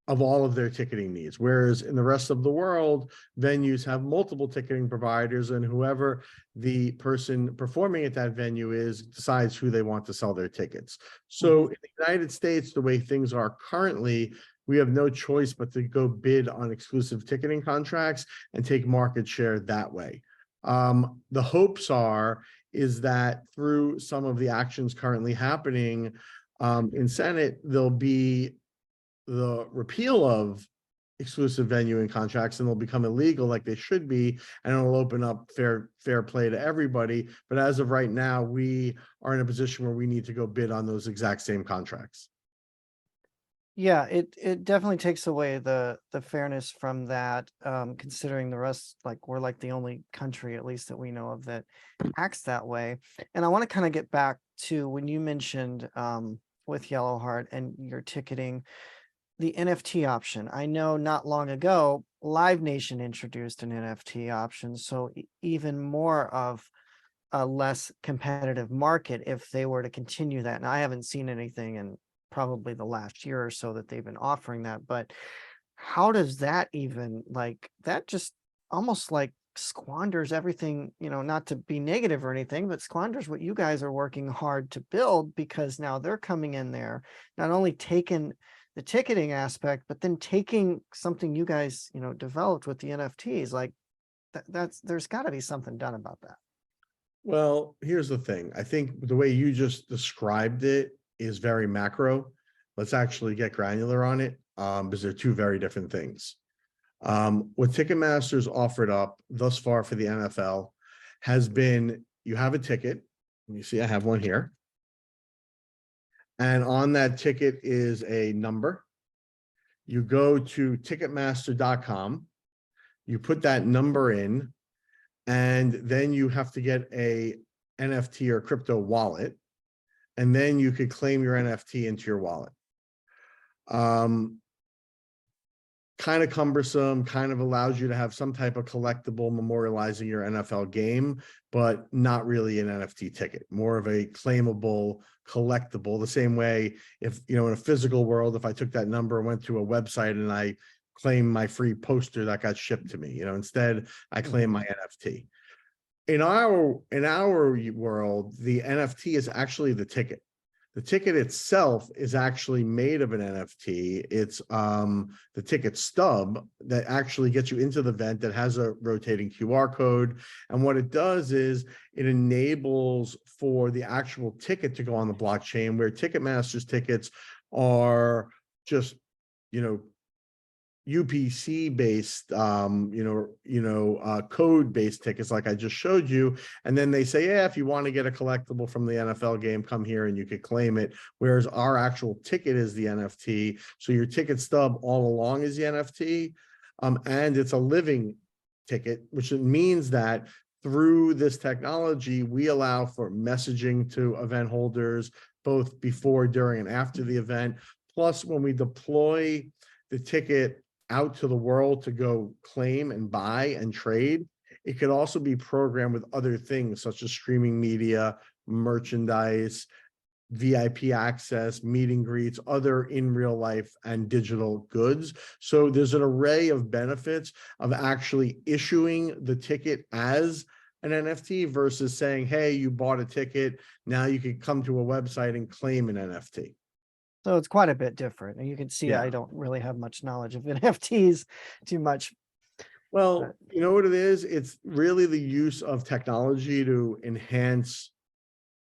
of all of their ticketing needs. Whereas in the rest of the world, venues have multiple ticketing providers, and whoever the person performing at that venue is decides who they want to sell their tickets. So in the United States, the way things are currently, we have no choice but to go bid on exclusive ticketing contracts and take market share that way. The hopes is that through some of the actions currently happening in Senate, there'll be the repeal of exclusive venuing contracts, and they'll become illegal like they should be, and it'll open up fair play to everybody. But as of right now, we are in a position where we need to go bid on those exact same contracts. Yeah, it definitely takes away the fairness from that, considering the rest, like we're like the only country, at least that we know of, that acts that way. And I want to kind of get back to when you mentioned with Yellow Heart and your ticketing, the NFT option. I know not long ago, Live Nation introduced an NFT option, so even more of a less competitive market if they were to continue that. And I haven't seen anything in probably the last year or so that they've been offering that. But how does that even, like, that just almost like squanders everything, not to be negative or anything, but squanders what you guys are working hard to build, because now they're coming in there, not only taking the ticketing aspect, but then taking something you guys, developed with the NFTs. Like there's got to be something done about that. Well, here's the thing. I think the way you just described it is very macro. Let's actually get granular on it, because they're two very different things. What Ticketmaster's offered up thus far for the NFL has been, you have a ticket. You see, I have one here. And on that ticket is a number. You go to Ticketmaster.com, you put that number in, and then you have to get a NFT or crypto wallet, and then you could claim your NFT into your wallet. Kind of cumbersome, kind of allows you to have some type of collectible memorializing your NFL game, but not really an NFT ticket, more of a claimable collectible. The same way if, in a physical world, if I took that number and went to a website and I claim my free poster that got shipped to me, instead I claim my NFT. In our world, the NFT is actually the ticket. The ticket itself is actually made of an NFT. It's the ticket stub that actually gets you into the event, that has a rotating QR code. And what it does is it enables for the actual ticket to go on the blockchain, where Ticketmaster's tickets are just, UPC based, code based tickets like I just showed you. And then they say, yeah, if you want to get a collectible from the NFL game, come here and you could claim it. Whereas our actual ticket is the NFT. So your ticket stub all along is the NFT. And it's a living ticket, which means that through this technology, we allow for messaging to event holders, both before, during, and after the event. Plus, when we deploy the ticket out to the world to go claim and buy and trade, it could also be programmed with other things such as streaming media, merchandise, VIP access, meet and greets, other in real life and digital goods. So there's an array of benefits of actually issuing the ticket as an NFT versus saying, hey, you bought a ticket, now you can come to a website and claim an NFT. So it's quite a bit different. And you can see, Yeah. I don't really have much knowledge of NFTs too much. Well, you know what it is? It's really the use of technology to enhance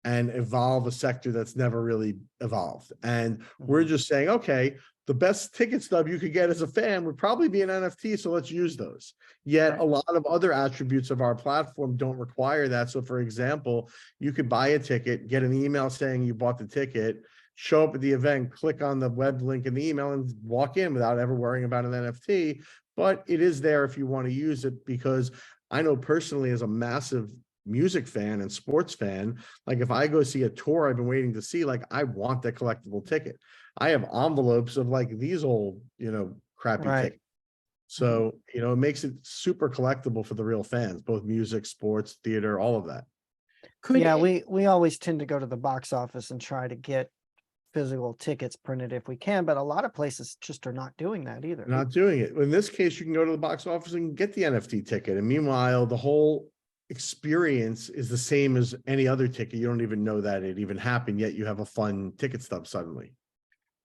and evolve a sector that's never really evolved. And we're just saying, okay, the best ticket stub you could get as a fan would probably be an NFT, so let's use those. Yet a lot of other attributes of our platform don't require that. So for example, you could buy a ticket, get an email saying you bought the ticket, show up at the event, click on the web link in the email and walk in without ever worrying about an NFT. But it is there if you want to use it, because I know personally, as a massive music fan and sports fan, like if I go see a tour I've been waiting to see, like I want that collectible ticket. I have envelopes of like these old, crappy tickets. So, it makes it super collectible for the real fans, both music, sports, theater, all of that. We always tend to go to the box office and try to get physical tickets printed if we can, but a lot of places just are not doing that either. Not doing it. In this case, you can go to the box office and get the NFT ticket. And meanwhile, the whole experience is the same as any other ticket. You don't even know that it even happened, yet you have a fun ticket stub suddenly.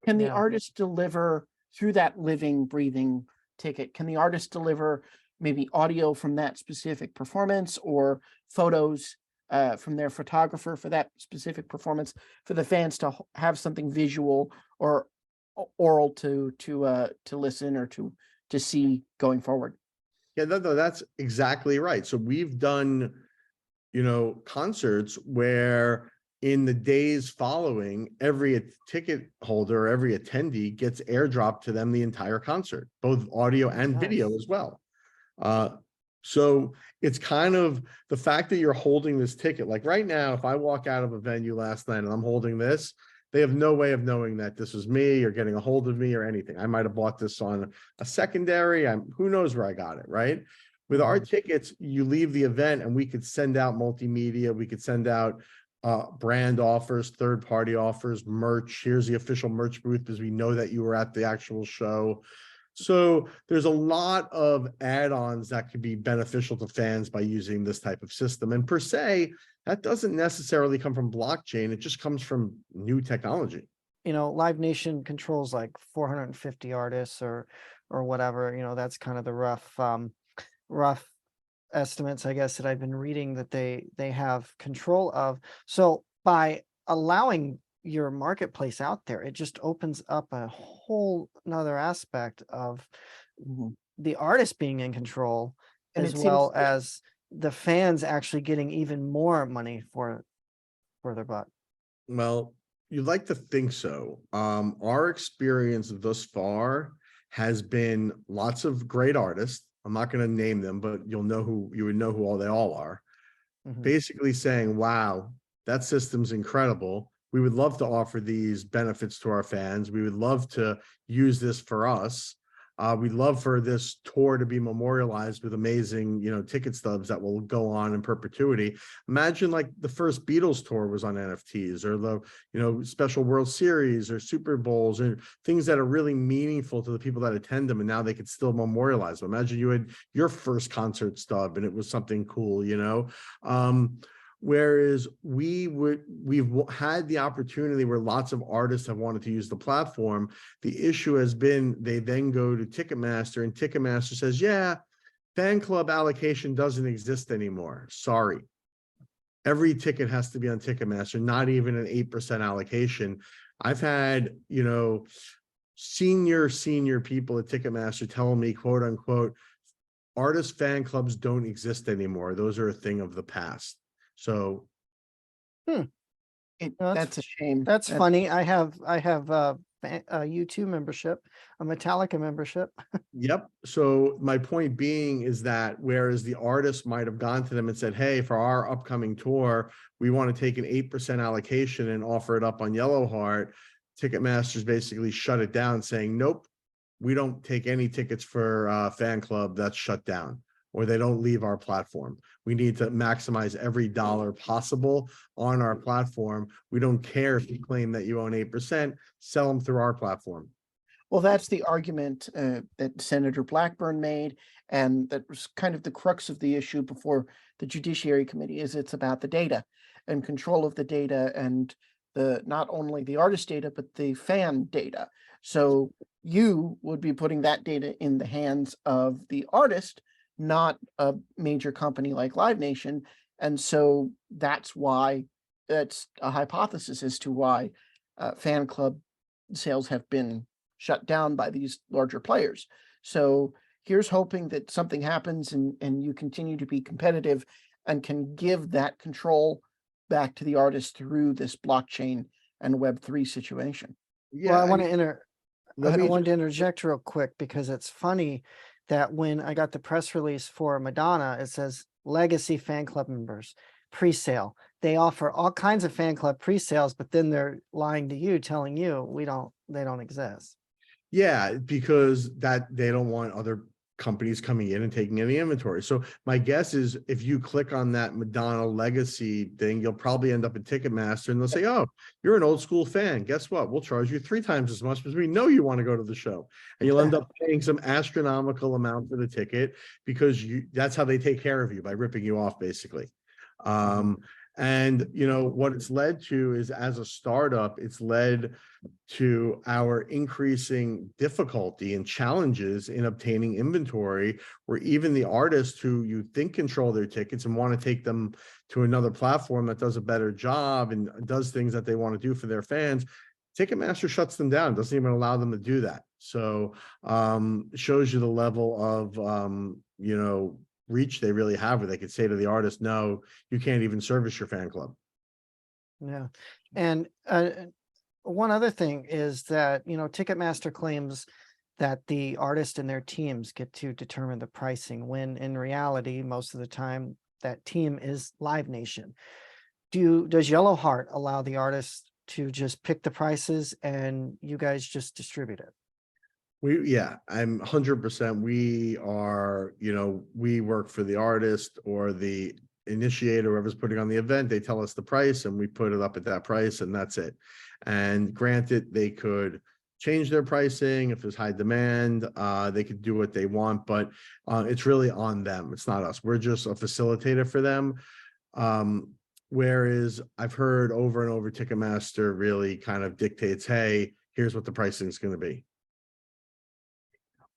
Can the artist deliver through that living, breathing ticket? Can the artist deliver maybe audio from that specific performance, or photos from their photographer for that specific performance, for the fans to have something visual or oral to listen or to to see going forward. Yeah, no, that's exactly right. So we've done, concerts where in the days following, every ticket holder, every attendee gets airdropped to them the entire concert, both audio and video Nice. as well. So it's kind of the fact that you're holding this ticket. Like right now, if I walk out of a venue last night and I'm holding this, they have no way of knowing that this was me or getting a hold of me or anything. I might have bought this on a secondary. Who knows where I got it, right? With our tickets, you leave the event and we could send out multimedia. We could send out brand offers, third-party offers, merch. Here's the official merch booth because we know that you were at the actual show. So there's a lot of add-ons that could be beneficial to fans by using this type of system. And per se, that doesn't necessarily come from blockchain. It just comes from new technology. Live Nation controls like 450 artists or whatever, that's kind of the rough estimates, I guess, that I've been reading that they have control of. So by allowing your marketplace out there, it just opens up a whole another aspect of the artist being in control, And as it well seems- as the fans actually getting even more money for their buck. Well, you'd like to think so. Our experience thus far has been lots of great artists. I'm not going to name them, but you would know who they all are. Basically saying, wow, that system's incredible. We would love to offer these benefits to our fans. We would love to use this for us. We'd love for this tour to be memorialized with amazing, ticket stubs that will go on in perpetuity. Imagine like the first Beatles tour was on NFTs, or the, special World Series or Super Bowls, or things that are really meaningful to the people that attend them. And now they could still memorialize them. Imagine you had your first concert stub and it was something cool, Whereas we've had the opportunity where lots of artists have wanted to use the platform. The issue has been they then go to Ticketmaster and Ticketmaster says, yeah, fan club allocation doesn't exist anymore. Sorry. Every ticket has to be on Ticketmaster, not even an 8% allocation. I've had, senior people at Ticketmaster telling me, quote unquote, artist fan clubs don't exist anymore. Those are a thing of the past. So that's a shame. That's funny. I have a U2 membership, a Metallica membership. Yep. So my point being is that whereas the artist might have gone to them and said, hey, for our upcoming tour, we want to take an 8% allocation and offer it up on Yellow Heart, Ticketmaster's basically shut it down saying, nope, we don't take any tickets for fan club. That's shut down. Or they don't leave our platform. We need to maximize every dollar possible on our platform. We don't care if you claim that you own 8%, sell them through our platform. Well, that's the argument that Senator Blackburn made, and that was kind of the crux of the issue before the Judiciary Committee. Is it's about the data and control of the data, and not only the artist data, but the fan data. So you would be putting that data in the hands of the artist, not a major company like Live Nation. And so that's why that's a hypothesis as to why fan club sales have been shut down by these larger players. So here's hoping that something happens and you continue to be competitive and can give that control back to the artist through this blockchain and Web3 situation. Yeah, Well, I wanted to interject real quick because it's funny that when I got the press release for Madonna, it says legacy fan club members pre-sale. They offer all kinds of fan club pre-sales, but then they're lying to you, telling you they don't exist. Yeah, because they don't want other companies coming in and taking any inventory. So my guess is if you click on that Madonna legacy thing, you'll probably end up at Ticketmaster and they'll say, oh, you're an old school fan. Guess what? We'll charge you 3 times as much because we know you want to go to the show. And you'll end up paying some astronomical amount for the ticket because that's how they take care of you, by ripping you off, basically. And what it's led to is, as a startup, it's led to our increasing difficulty and challenges in obtaining inventory, where even the artists who you think control their tickets and want to take them to another platform that does a better job and does things that they want to do for their fans, Ticketmaster shuts them down, doesn't even allow them to do that. So shows you the level of reach they really have, where they could say to the artist, no, you can't even service your fan club. Yeah. And one other thing is that, Ticketmaster claims that the artist and their teams get to determine the pricing, when in reality, most of the time, that team is Live Nation. Does Yellow Heart allow the artist to just pick the prices and you guys just distribute it? I'm 100%. We are, we work for the artist or the initiator, whoever's putting on the event. They tell us the price and we put it up at that price, and that's it. And granted, they could change their pricing if there's high demand. They could do what they want, but it's really on them. It's not us. We're just a facilitator for them. Whereas I've heard over and over, Ticketmaster really kind of dictates, hey, here's what the pricing is going to be.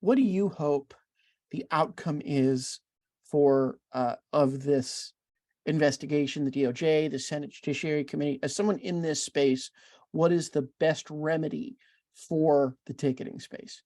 What do you hope the outcome is for of this investigation, the DOJ, the Senate Judiciary Committee? As someone in this space, what is the best remedy for the ticketing space?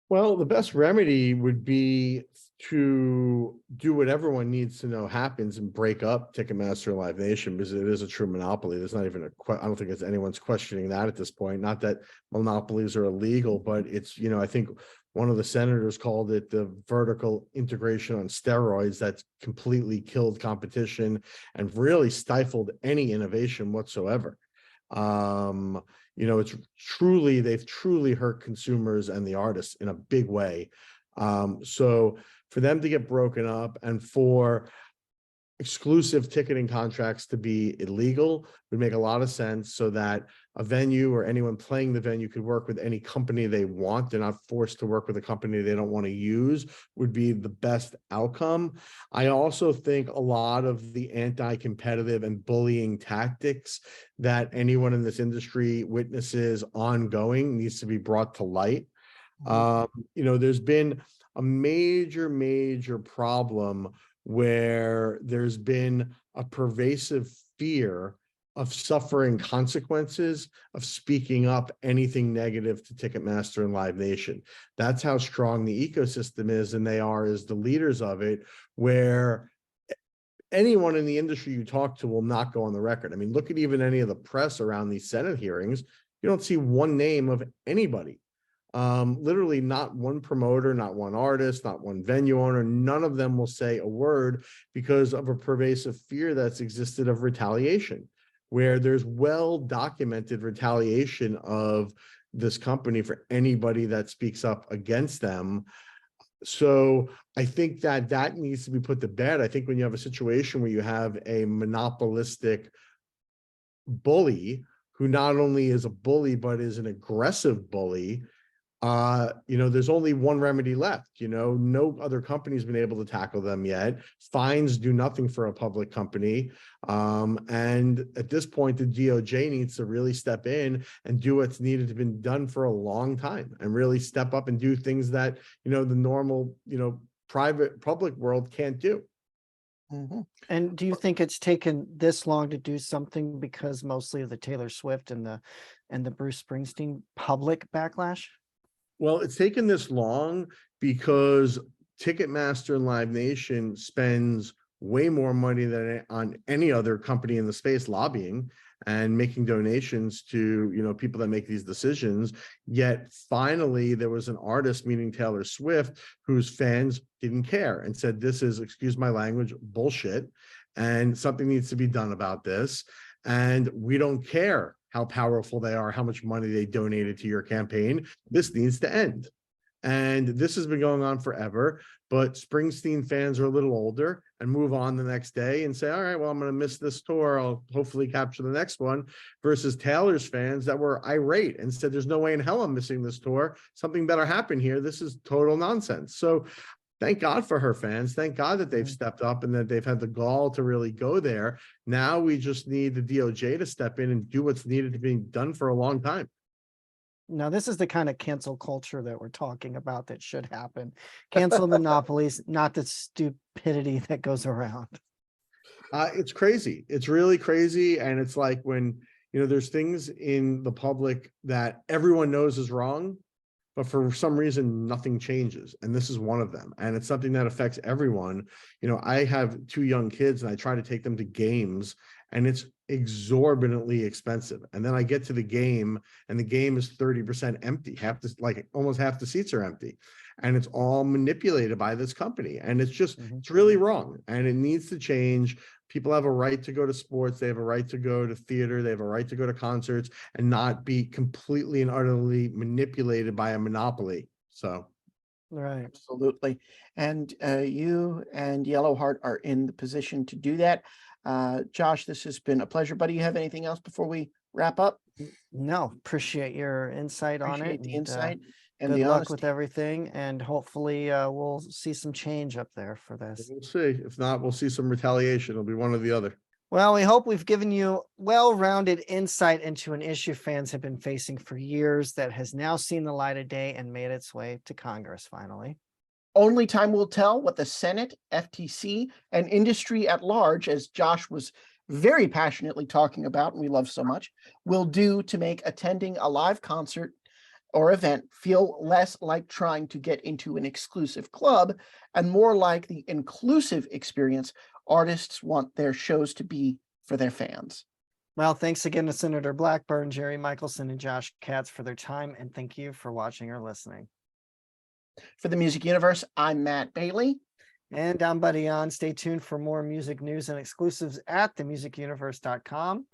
Well, the best remedy would be to do what everyone needs to know happens and break up Ticketmaster-Live Nation, because it is a true monopoly. There's not even I don't think anyone's questioning that at this point. Not that monopolies are illegal, but it's, I think one of the senators called it the vertical integration on steroids that's completely killed competition and really stifled any innovation whatsoever. They've truly hurt consumers and the artists in a big way. So for them to get broken up and for exclusive ticketing contracts to be illegal would make a lot of sense, so that a venue or anyone playing the venue could work with any company they want. They're not forced to work with a company they don't want to use, would be the best outcome. I also think a lot of the anti-competitive and bullying tactics that anyone in this industry witnesses ongoing needs to be brought to light. There's been a major problem where there's been a pervasive fear of suffering consequences of speaking up anything negative to Ticketmaster and Live Nation. That's how strong the ecosystem is, and they are as the leaders of it, where anyone in the industry you talk to will not go on the record. I mean, look at even any of the press around these Senate hearings. You don't see one name of anybody. Literally not one promoter, not one artist, not one venue owner. None of them will say a word because of a pervasive fear that's existed of retaliation, where there's well-documented retaliation of this company for anybody that speaks up against them. So I think that needs to be put to bed. I think when you have a situation where you have a monopolistic bully who not only is a bully, but is an aggressive bully, there's only one remedy left. No other company's been able to tackle them yet. Fines do nothing for a public company. And at this point, the DOJ needs to really step in and do what's needed to be done for a long time, and really step up and do things that, the normal, public world can't do. And do you think it's taken this long to do something because mostly of the Taylor Swift and the Bruce Springsteen public backlash? Well, it's taken this long because Ticketmaster and Live Nation spends way more money than on any other company in the space lobbying and making donations to, people that make these decisions. Yet finally, there was an artist, meaning Taylor Swift, whose fans didn't care and said, this is, excuse my language, bullshit, and something needs to be done about this. And we don't care how powerful they are, how much money they donated to your campaign. This needs to end. And this has been going on forever, but Springsteen fans are a little older and move on the next day and say, all right, well, I'm going to miss this tour. I'll hopefully capture the next one, versus Taylor's fans that were irate and said, there's no way in hell I'm missing this tour. Something better happen here. This is total nonsense. So thank God for her fans. Thank God that they've stepped up and that they've had the gall to really go there. Now we just need the DOJ to step in and do what's needed to be done for a long time. Now, this is the kind of cancel culture that we're talking about that should happen. Cancel monopolies, not the stupidity that goes around. It's crazy. It's really crazy. And it's like when, there's things in the public that everyone knows is wrong, but for some reason, nothing changes. And this is one of them. And it's something that affects everyone. I have 2 young kids and I try to take them to games, and it's exorbitantly expensive. And then I get to the game and the game is 30% empty. Almost half the seats are empty. And it's all manipulated by this company. And it's just, it's really wrong. And it needs to change. People have a right to go to sports. They have a right to go to theater. They have a right to go to concerts and not be completely and utterly manipulated by a monopoly. So. Right. Absolutely. And you and Yellowheart are in the position to do that. Josh, this has been a pleasure, buddy. You have anything else before we wrap up? No, appreciate your insight on Appreciate it. the and, insight and good the luck honesty. with everything, and hopefully we'll see some change up there for this. We'll see. If not, we'll see some retaliation. It'll be one or the other. Well, we hope we've given you well-rounded insight into an issue fans have been facing for years that has now seen the light of day and made its way to Congress finally. Only time will tell what the Senate, FTC, and industry at large, as Josh was very passionately talking about, and we love so much, will do to make attending a live concert or event feel less like trying to get into an exclusive club and more like the inclusive experience artists want their shows to be for their fans. Well, thanks again to Senator Blackburn, Jerry Michelson, and Josh Katz for their time, and thank you for watching or listening. For the Music Universe, I'm Matt Bailey. And I'm Buddy On. Stay tuned for more music news and exclusives at themusicuniverse.com.